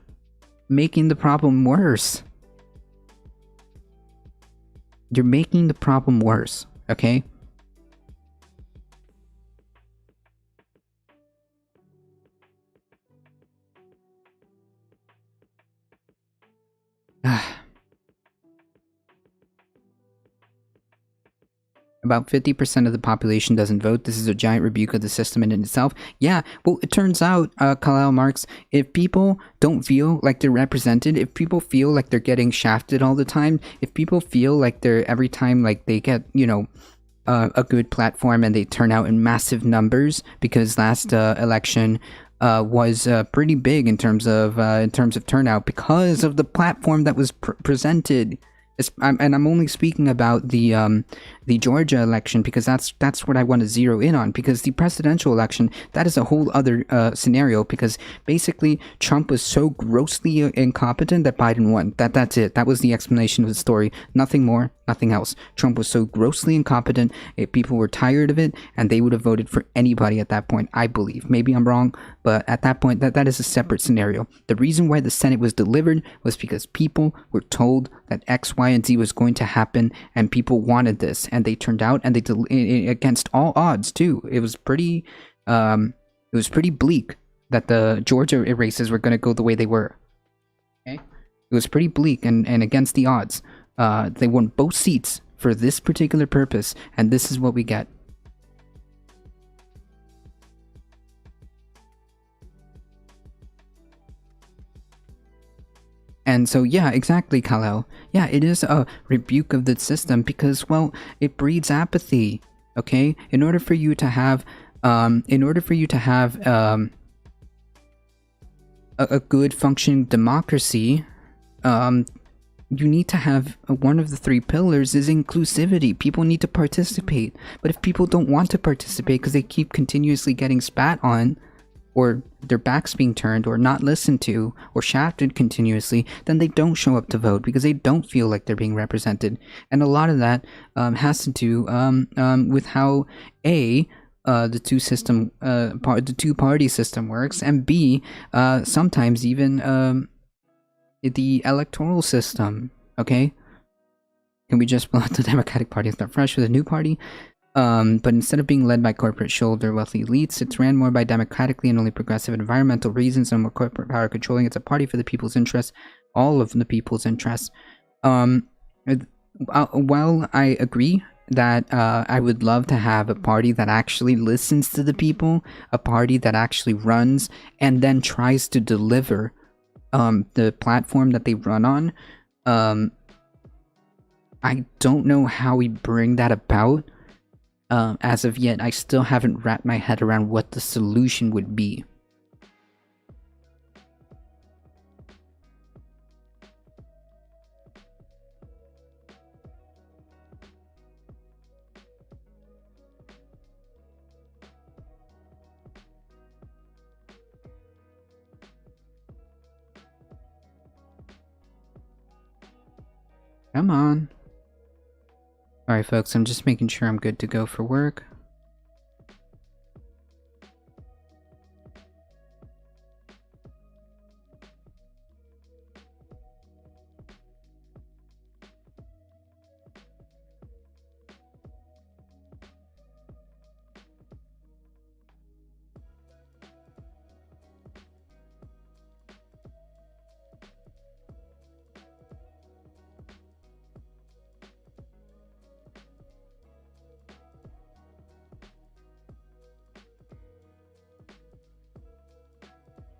making the problem worse. You're making the problem worse, okay? About 50% of the population doesn't vote. This is a giant rebuke of the system in itself. Yeah, well, it turns out, Kyle Marx, if people don't feel like they're represented, if people feel like they're getting shafted all the time, if people feel like they're, every time, like, they get, you know, a good platform and they turn out in massive numbers, because last election was pretty big in terms of turnout because of the platform that was presented. And I'm only speaking about the Georgia election because that's what I want to zero in on, because the presidential election, that is a whole other scenario, because basically Trump was so grossly incompetent that Biden won. That's it. That was the explanation of the story. Nothing more, nothing else. Trump was so grossly incompetent, people were tired of it, and they would have voted for anybody at that point, I believe. Maybe I'm wrong, but at that point, that is a separate scenario. The reason why the Senate was delivered was because people were told that X, Y, and Z was going to happen, and people wanted this, and they turned out, and they against all odds too. It was pretty bleak that the Georgia races were going to go the way they were. Okay, it was pretty bleak and against the odds. They won both seats for this particular purpose, and this is what we get. And so, yeah, exactly, Kalo. Yeah, it is a rebuke of the system because, well, it breeds apathy. Okay, in order for you to have, a good functioning democracy, you need to have one of the three pillars is inclusivity. People need to participate. But if people don't want to participate because they keep continuously getting spat on, or their backs being turned, or not listened to, or shafted continuously, then they don't show up to vote because they don't feel like they're being represented. And a lot of that has to do with how the two party system works, and B, sometimes even the electoral system. Okay, can we just blow out the Democratic Party and start fresh with a new party? But instead of being led by corporate shoulder wealthy elites, it's ran more by democratically and only progressive environmental reasons and more corporate power controlling. It's a party for the people's interests, all of the people's interests. While I agree that I would love to have a party that actually listens to the people, a party that actually runs and then tries to deliver the platform that they run on, I don't know how we bring that about. As of yet, I still haven't wrapped my head around what the solution would be. Come on. Alright folks, I'm just making sure I'm good to go for work.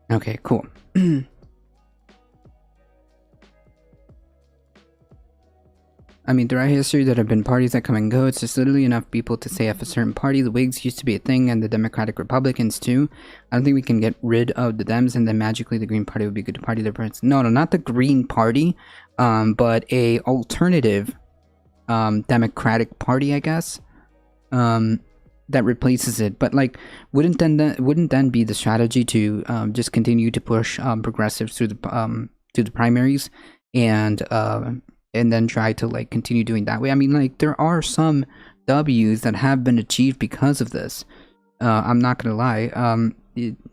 Okay, cool. I mean, throughout history, there have been parties that come and go. It's just literally enough people to say if a certain party, the Whigs used to be a thing, and the Democratic Republicans too. I don't think we can get rid of the Dems, and then magically the Green Party would be a good party. No, not the Green Party, but a alternative Democratic Party, I guess, that replaces it. But like, wouldn't then be the strategy to just continue to push progressives through the primaries and then try to like continue doing that way? I mean, like, there are some W's that have been achieved because of this. I'm not gonna lie.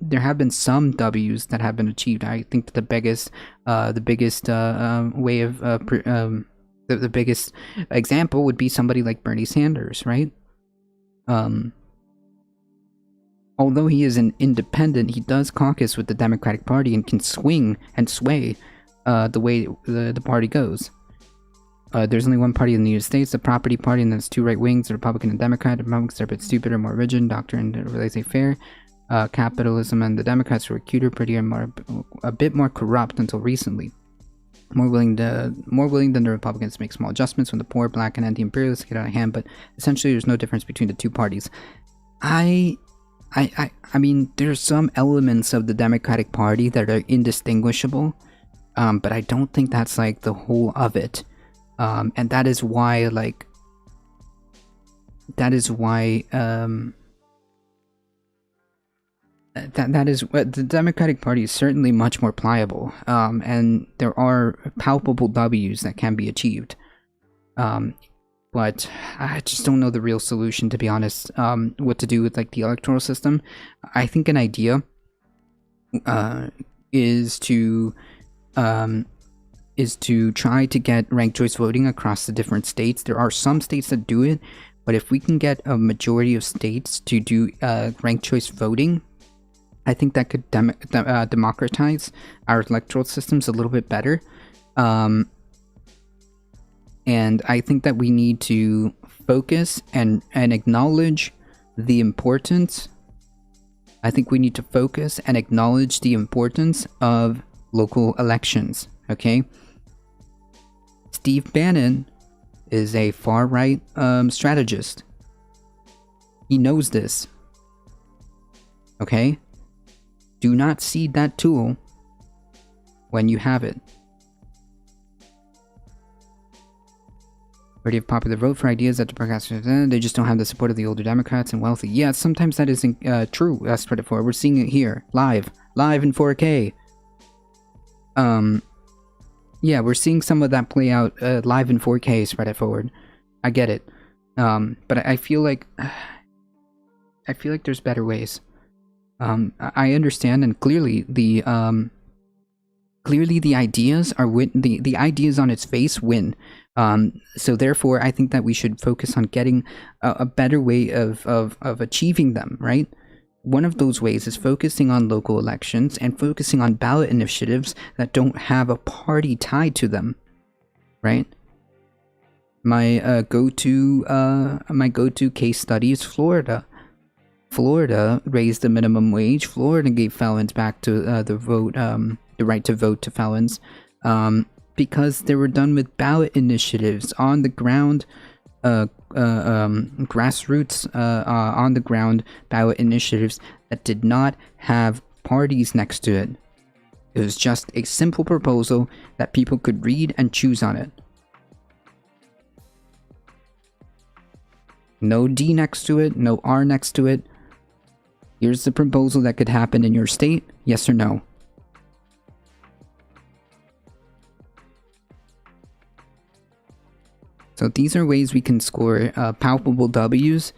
There have been some W's that have been achieved. I think that the biggest way of the biggest example would be somebody like Bernie Sanders, right? Although he is an independent, he does caucus with the Democratic Party and can swing and sway the way the party goes. There's only one party in the United States, the Property Party, and there's two right wings, the Republican and Democrat. The Republicans are a bit stupider, more rigid, doctrine, laissez-faire. Capitalism, and the Democrats were cuter, prettier, and a bit more corrupt until recently. More willing than the Republicans to make small adjustments when the poor, black, and anti-imperialists get out of hand, but essentially there's no difference between the two parties. I mean, there's some elements of the Democratic Party that are indistinguishable, but I don't think that's like the whole of it. And that is why, like, the Democratic Party is certainly much more pliable, and there are palpable W's that can be achieved. But I just don't know the real solution, to be honest. What to do with like the electoral system? I think an idea is to try to get ranked choice voting across the different states. There are some states that do it, but if we can get a majority of states to do ranked choice voting, I think that could democratize our electoral systems a little bit better. And I think that we need to focus and acknowledge the importance. I think we need to focus and acknowledge the importance of local elections. okay? Steve Bannon is a far-right strategist. He knows this, okay? Do not cede that tool when you have it. Already have popular vote for ideas that the progressives, they just don't have the support of the older Democrats and wealthy. Yeah, sometimes that isn't true. That's credit for it. We're seeing it here, live in 4K. Yeah, we're seeing some of that play out live in 4K. Spread it forward. I get it. But I feel like there's better ways. I understand, and clearly the ideas are the ideas on its face win. So therefore, I think that we should focus on getting a better way of achieving them, right? One of those ways is focusing on local elections and focusing on ballot initiatives that don't have a party tied to them, right? My go-to case study is Florida. Florida raised the minimum wage. Florida gave felons back to the right to vote to felons, because they were done with ballot initiatives on the ground, grassroots, on the ground ballot initiatives that did not have parties next to it. It was just a simple proposal that people could read and choose on it. No D next to it, no R next to it. Here's the proposal that could happen in your state, yes or no. So these are ways we can score palpable W's.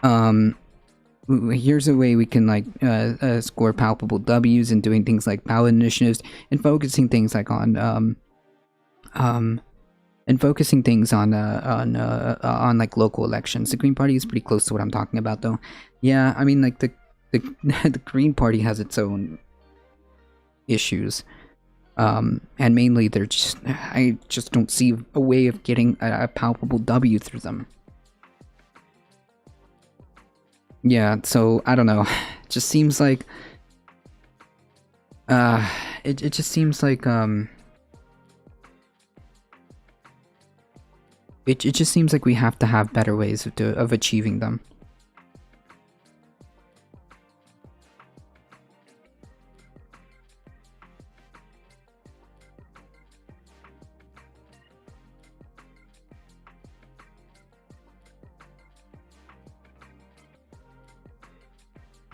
Here's a way we can score palpable W's in doing things like ballot initiatives and focusing things like on like local elections. The Green Party is pretty close to what I'm talking about, though. Yeah, I mean, like the Green Party has its own issues. And mainly I just don't see a way of getting a palpable W through them. Yeah, so I don't know. It just seems like it just seems like it just seems like we have to have better ways of achieving them.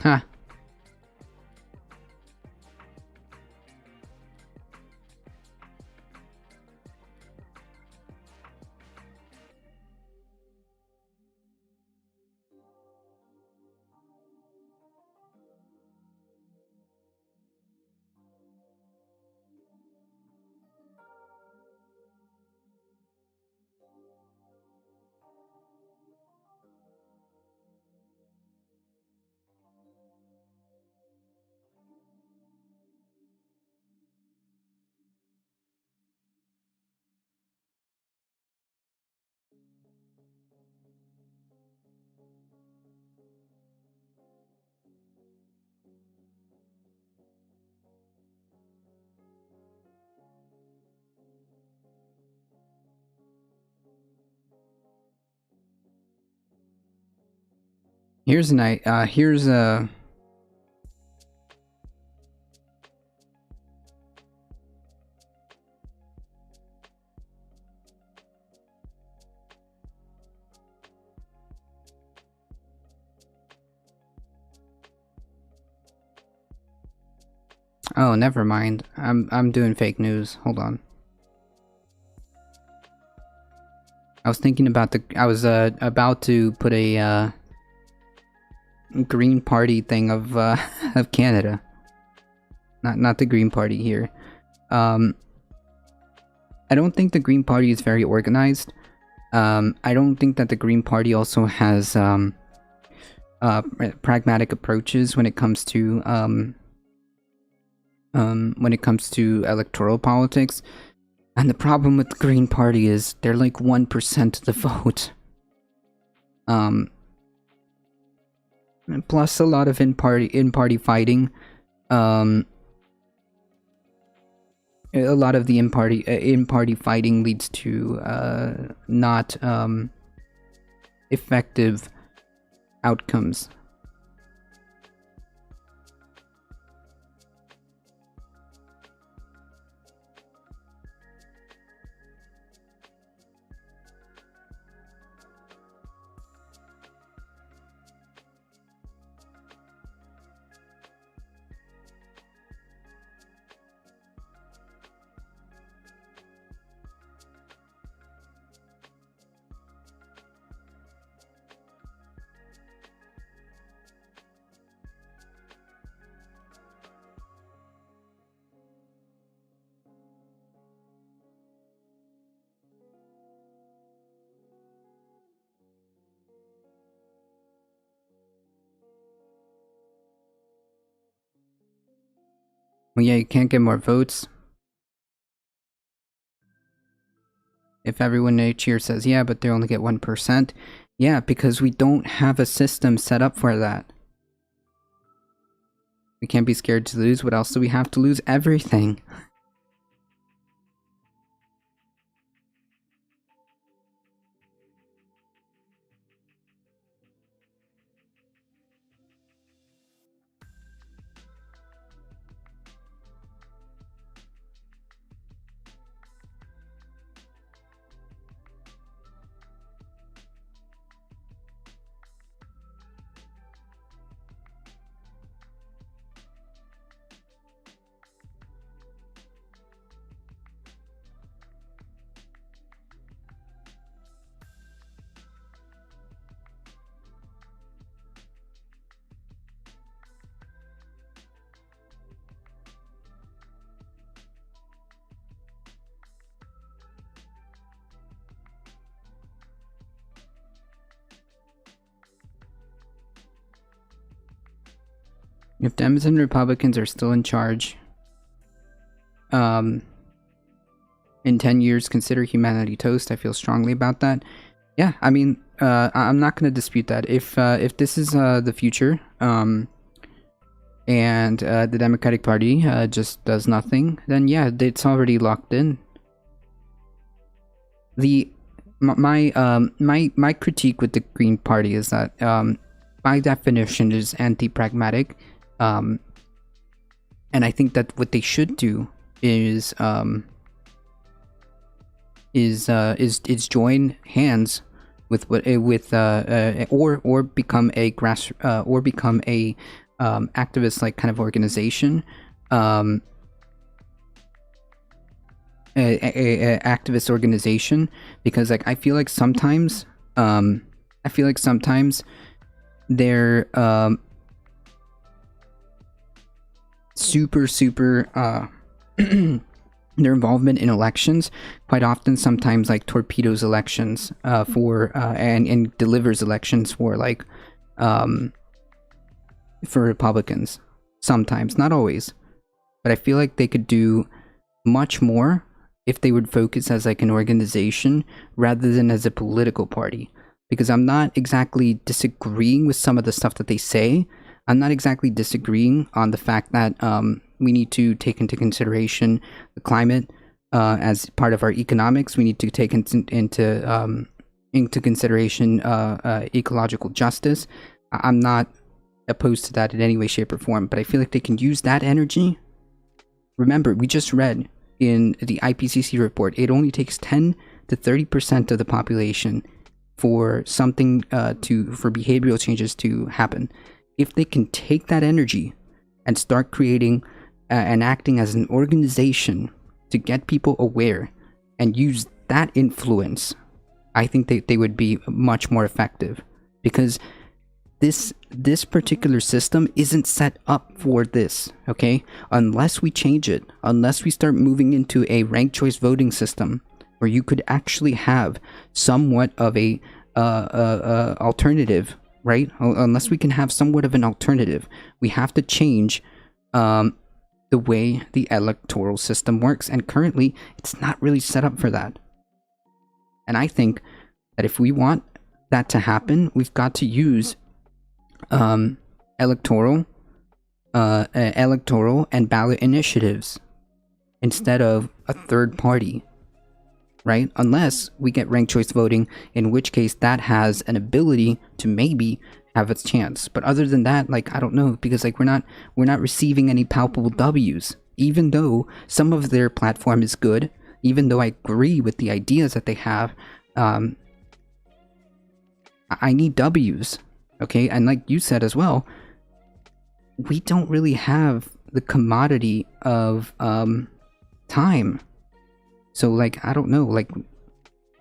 Huh. Here's a Oh, never mind. I'm doing fake news. Hold on. I was thinking about I was about to put a Green Party thing of of Canada. Not the Green Party here. I don't think the Green Party is very organized. I don't think that the Green Party also has pragmatic approaches when it comes to electoral politics. And the problem with the Green Party is they're like 1% of the vote. Plus a lot of in-party fighting. a lot of the in-party fighting leads to not effective outcomes. Well, yeah, you can't get more votes. If everyone each year says, yeah, but they only get 1%. Yeah, because we don't have a system set up for that. We can't be scared to lose. What else do we have to lose? Everything. If Dems and Republicans are still in charge, in 10 years, consider humanity toast. I feel strongly about that. Yeah, I mean, I'm not going to dispute that. If this is the future, and the Democratic Party just does nothing, then yeah, it's already locked in. My critique with the Green Party is that by definition is anti-pragmatic, and I think that what they should do is join hands with or become a activist like kind of organization, a activist organization, because like I feel like sometimes they're super their involvement in elections quite often sometimes like torpedoes elections for and delivers elections for like for Republicans sometimes, not always, but I feel like they could do much more if they would focus as like an organization rather than as a political party. Because I'm not exactly disagreeing with some of the stuff that they say. I'm not exactly disagreeing on the fact that we need to take into consideration the climate as part of our economics. We need to take into consideration ecological justice. I'm not opposed to that in any way, shape, or form, but I feel like they can use that energy. Remember, we just read in the IPCC report, it only takes 10 to 30% of the population for something for behavioral changes to happen. If they can take that energy and start creating and acting as an organization to get people aware and use that influence, I think they would be much more effective, because this particular system isn't set up for this, okay? Unless we change it, unless we start moving into a ranked choice voting system where you could actually have somewhat of a alternative, right? Unless we can have somewhat of an alternative, we have to change the way the electoral system works, and currently it's not really set up for that. And I think that if we want that to happen, we've got to use electoral and ballot initiatives. instead of a third party, right? Unless we get ranked choice voting, in which case that has an ability to maybe have its chance. But other than that, like, I don't know, because like we're not receiving any palpable W's, even though some of their platform is good, even though I agree with the ideas that they have. I need W's, okay? And like you said as well, we don't really have the commodity of time. So like, I don't know, like,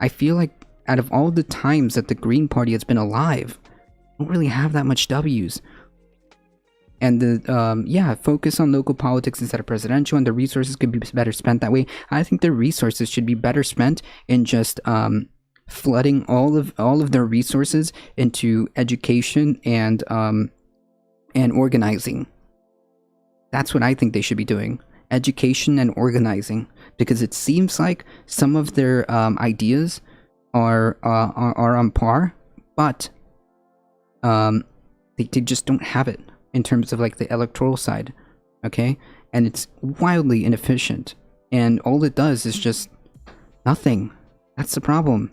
I feel like out of all the times that the Green Party has been alive, I don't really have that much W's. And the yeah, focus on local politics instead of presidential, and the resources could be better spent that way. I think the resources should be better spent in just flooding all of their resources into education and organizing. That's what I think they should be doing: education and organizing, because it seems like some of their ideas are on par, but they just don't have it in terms of like the electoral side, okay? And it's wildly inefficient, and all it does is just nothing. That's the problem.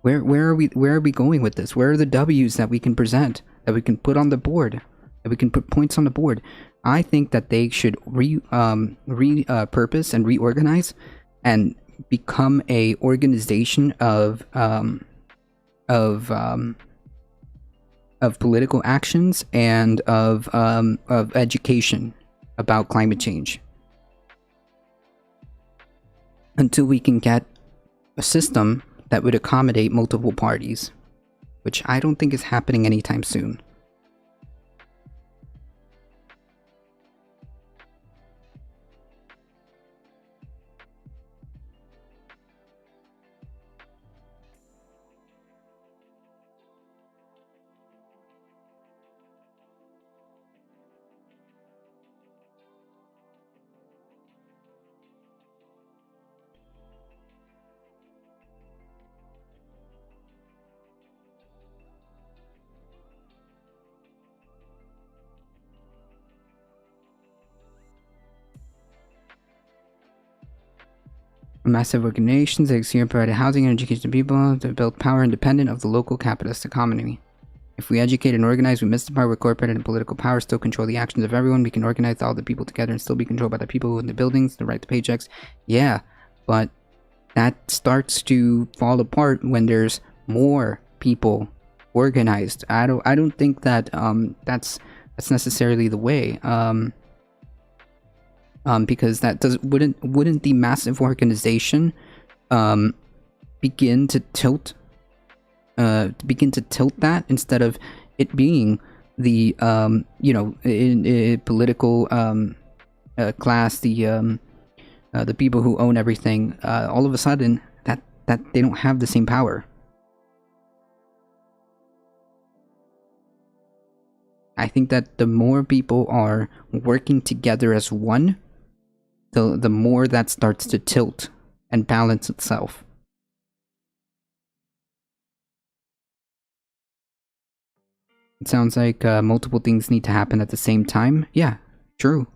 Where are we going with this? Where are the W's that we can present, that we can put on the board, that we can put points on the board? I think that they should repurpose and reorganize and become a organization of political actions and of education about climate change, until we can get a system that would accommodate multiple parties, which I don't think is happening anytime soon. Massive organizations that exceed provided housing and education to people to build power independent of the local capitalist economy. If we educate and organize, we miss the part where corporate and political power still control the actions of everyone. We can organize all the people together and still be controlled by the people in the buildings, the right to paychecks. Yeah, but that starts to fall apart when there's more people organized. I don't think that that's necessarily the way. Because that wouldn't the massive organization begin to tilt that, instead of it being the political class, the people who own everything, all of a sudden that they don't have the same power. I think that the more people are working together as one, the more that starts to tilt and balance itself. It sounds like multiple things need to happen at the same time. Yeah, true.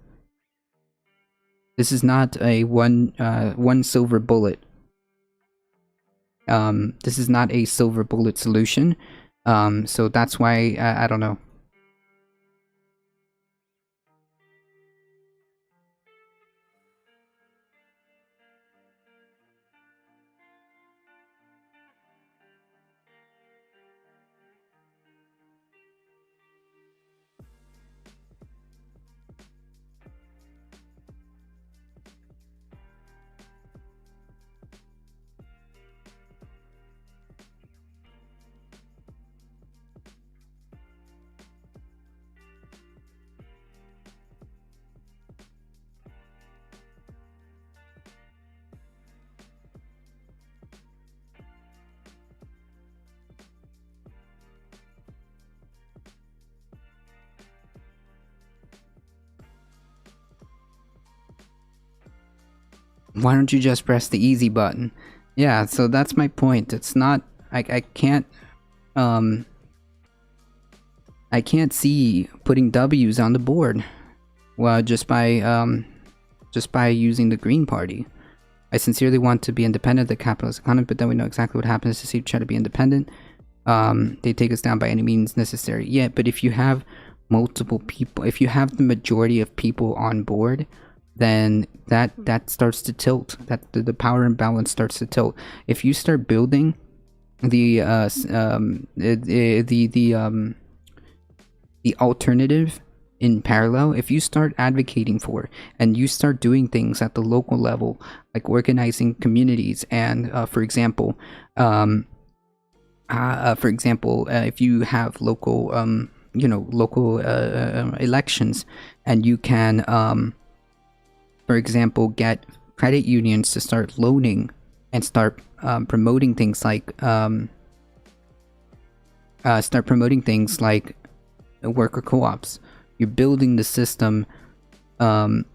This is not a one silver bullet. This is not a silver bullet solution. So that's why I don't know. Why don't you just press the easy button? Yeah, so that's my point. It's not, I can't see putting W's on the board, well, just by just by using the Green Party. I sincerely want to be independent of the capitalist economy, but then we know exactly what happens to try to be independent. They take us down by any means necessary. Yeah, but if you have multiple people, if you have the majority of people on board, then that starts to tilt. That the power imbalance starts to tilt. If you start building the alternative in parallel, if you start advocating for and you start doing things at the local level, like organizing communities, and for example, if you have local local elections, and you can for example get credit unions to start loaning and start promoting things like worker co-ops. You're building the system in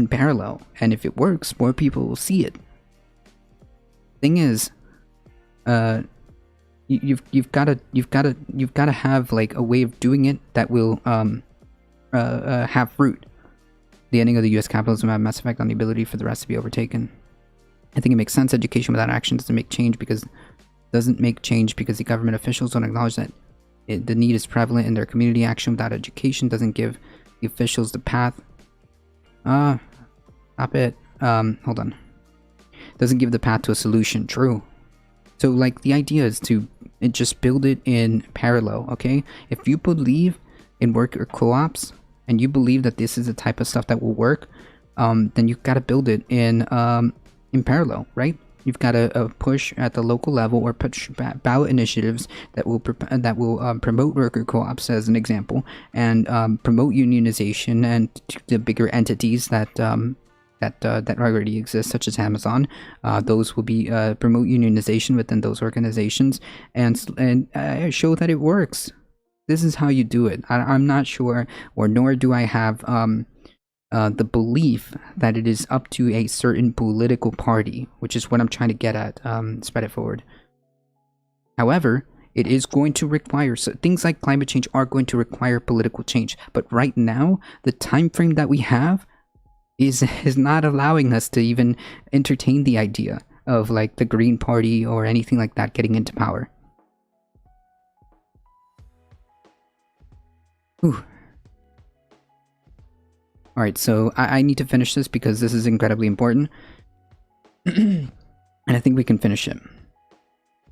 parallel, and if it works, more people will see it. Thing is, you've got to have like a way of doing it that will have fruit. The ending of the U.S. capitalism will have a massive effect on the ability for the rest to be overtaken. I think it makes sense. Education without action doesn't make change because the government officials don't acknowledge that the need is prevalent in their community. Action without education doesn't give the officials the path. Stop it. Hold on. Doesn't give the path to a solution. True. So, like, the idea is to just build it in parallel, okay? If you believe in worker co-ops, and you believe that this is the type of stuff that will work, then you've got to build it in parallel, right? You've got to push at the local level, or push ballot initiatives that will promote worker co-ops, as an example, and promote unionization, and the bigger entities that already exist, such as Amazon. Those will be promote unionization within those organizations, and show that it works. This is how you do it. I'm not sure, or nor do I have the belief that it is up to a certain political party, which is what I'm trying to get at. Spread it forward. However, it is going to require, so things like climate change are going to require political change. But right now, the time frame that we have is not allowing us to even entertain the idea of like the Green Party or anything like that getting into power. Ooh. Alright, so I need to finish this because this is incredibly important. And I think we can finish it.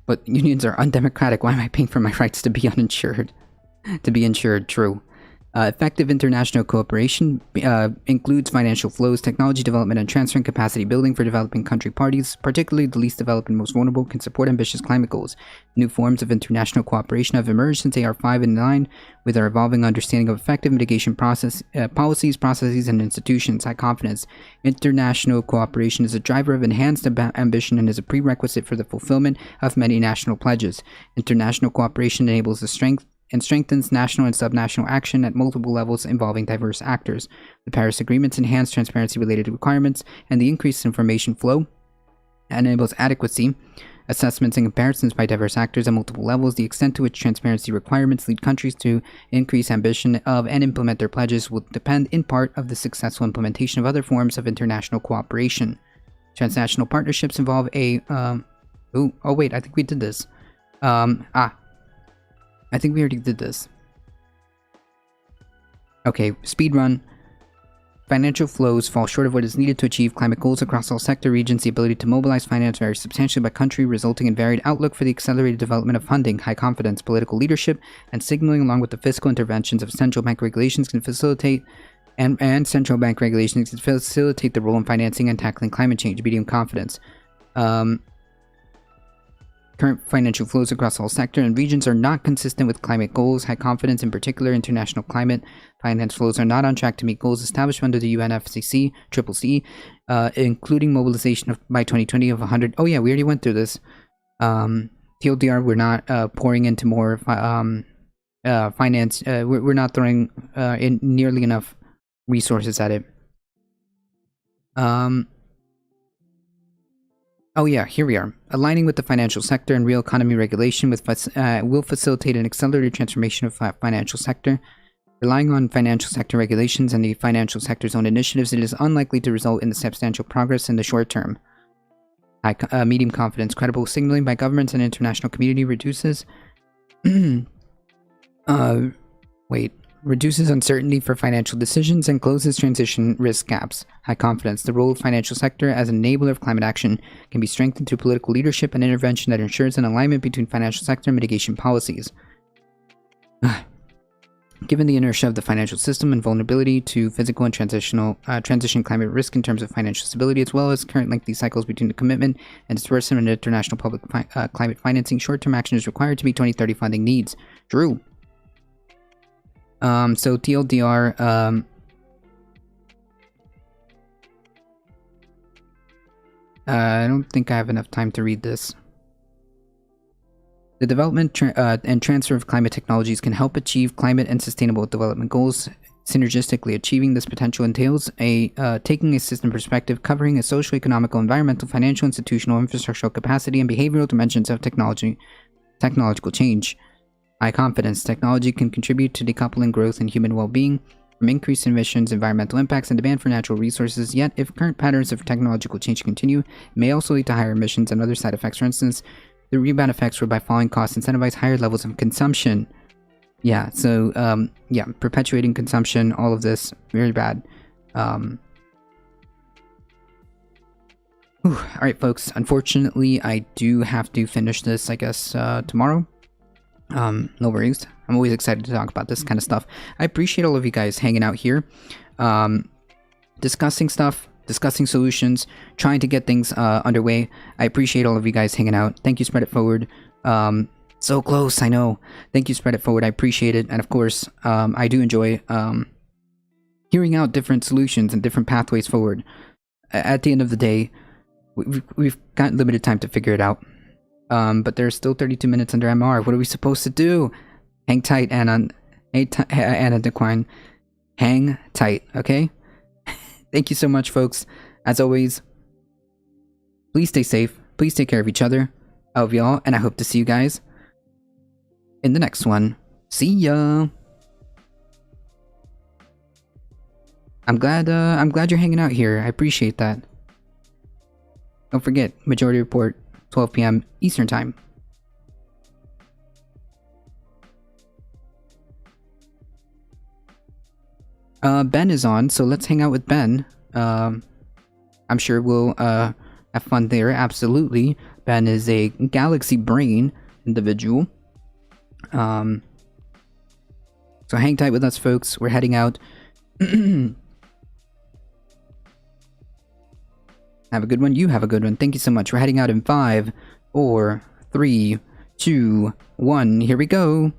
But unions are undemocratic. Why am I paying for my rights to be uninsured? To be insured, true. Effective international cooperation includes financial flows, technology development, and transferring capacity building for developing country parties, particularly the least developed and most vulnerable, can support ambitious climate goals. New forms of international cooperation have emerged since AR5 in line with our evolving understanding of effective mitigation policies, processes, and institutions. High confidence. International cooperation is a driver of enhanced ambition and is a prerequisite for the fulfillment of many national pledges. International cooperation enables the strength and strengthens national and subnational action at multiple levels involving diverse actors. The Paris Agreements enhance transparency-related requirements, and the increased information flow enables adequacy assessments and comparisons by diverse actors at multiple levels. The extent to which transparency requirements lead countries to increase ambition of and implement their pledges will depend in part of the successful implementation of other forms of international cooperation. Transnational partnerships involve a oh wait, I think we did this. I think we already did this. Okay, speed run. Financial flows fall short of what is needed to achieve climate goals across all sector regions. The ability to mobilize finance varies substantially by country, resulting in varied outlook for the accelerated development of funding. High confidence political leadership and signaling, along with the fiscal interventions of central bank regulations, can facilitate and central bank regulations can facilitate the role in financing and tackling climate change. Medium confidence. Current financial flows across all sectors and regions are not consistent with climate goals. High confidence, in particular, international climate finance flows are not on track to meet goals established under the UNFCCC, including mobilization by 2020 of 100. Oh yeah, we already went through this. TLDR, we're not pouring into more finance. We're not throwing in nearly enough resources at it. Oh yeah, here we are. Aligning with the financial sector and real economy regulation will facilitate an accelerated transformation of financial sector. Relying on financial sector regulations and the financial sector's own initiatives, it is unlikely to result in the substantial progress in the short term. Medium confidence. Credible signaling by governments and international community reduces... reduces uncertainty for financial decisions and closes transition risk gaps. High confidence. The role of financial sector as an enabler of climate action can be strengthened through political leadership and intervention that ensures an alignment between financial sector and mitigation policies. Given the inertia of the financial system and vulnerability to physical and transition climate risk in terms of financial stability, as well as current lengthy cycles between the commitment and disbursement of international public climate financing, short-term action is required to meet 2030 funding needs. True. So TLDR, I don't think I have enough time to read this. The development and transfer of climate technologies can help achieve climate and sustainable development goals. Synergistically achieving this potential entails taking a system perspective covering a social, economical, environmental, financial, institutional, infrastructural capacity, and behavioral dimensions of technological change. High confidence. Technology can contribute to decoupling growth and human well-being from increased emissions, environmental impacts, and demand for natural resources. Yet, if current patterns of technological change continue, it may also lead to higher emissions and other side effects. For instance, the rebound effects whereby falling costs incentivize higher levels of consumption. Yeah, so, yeah, perpetuating consumption, all of this, very bad. Alright, folks, unfortunately, I do have to finish this, I guess, tomorrow. No worries. I'm always excited to talk about this kind of stuff. I appreciate all of you guys hanging out here, discussing stuff, discussing solutions, trying to get things underway. I appreciate all of you guys hanging out. Thank you, Spread It Forward. So close, I know. Thank you, Spread It Forward. I appreciate it. And of course, I do enjoy hearing out different solutions and different pathways forward. At the end of the day, we've got limited time to figure it out. But there's still 32 minutes under MR. What are we supposed to do? Hang tight, Anna. Anna Dequine. Hang tight, okay? Thank you so much, folks. As always, please stay safe. Please take care of each other. I love y'all, and I hope to see you guys in the next one. See ya! I'm glad you're hanging out here. I appreciate that. Don't forget, Majority Report, 12 p.m. Eastern Time. Ben is on, so let's hang out with Ben. I'm sure we'll have fun there, absolutely. Ben is a galaxy brain individual. So hang tight with us, folks. We're heading out. Have a good one. You have a good one. Thank you so much. We're heading out in 5, 4, 3, 2, 1. Here we go.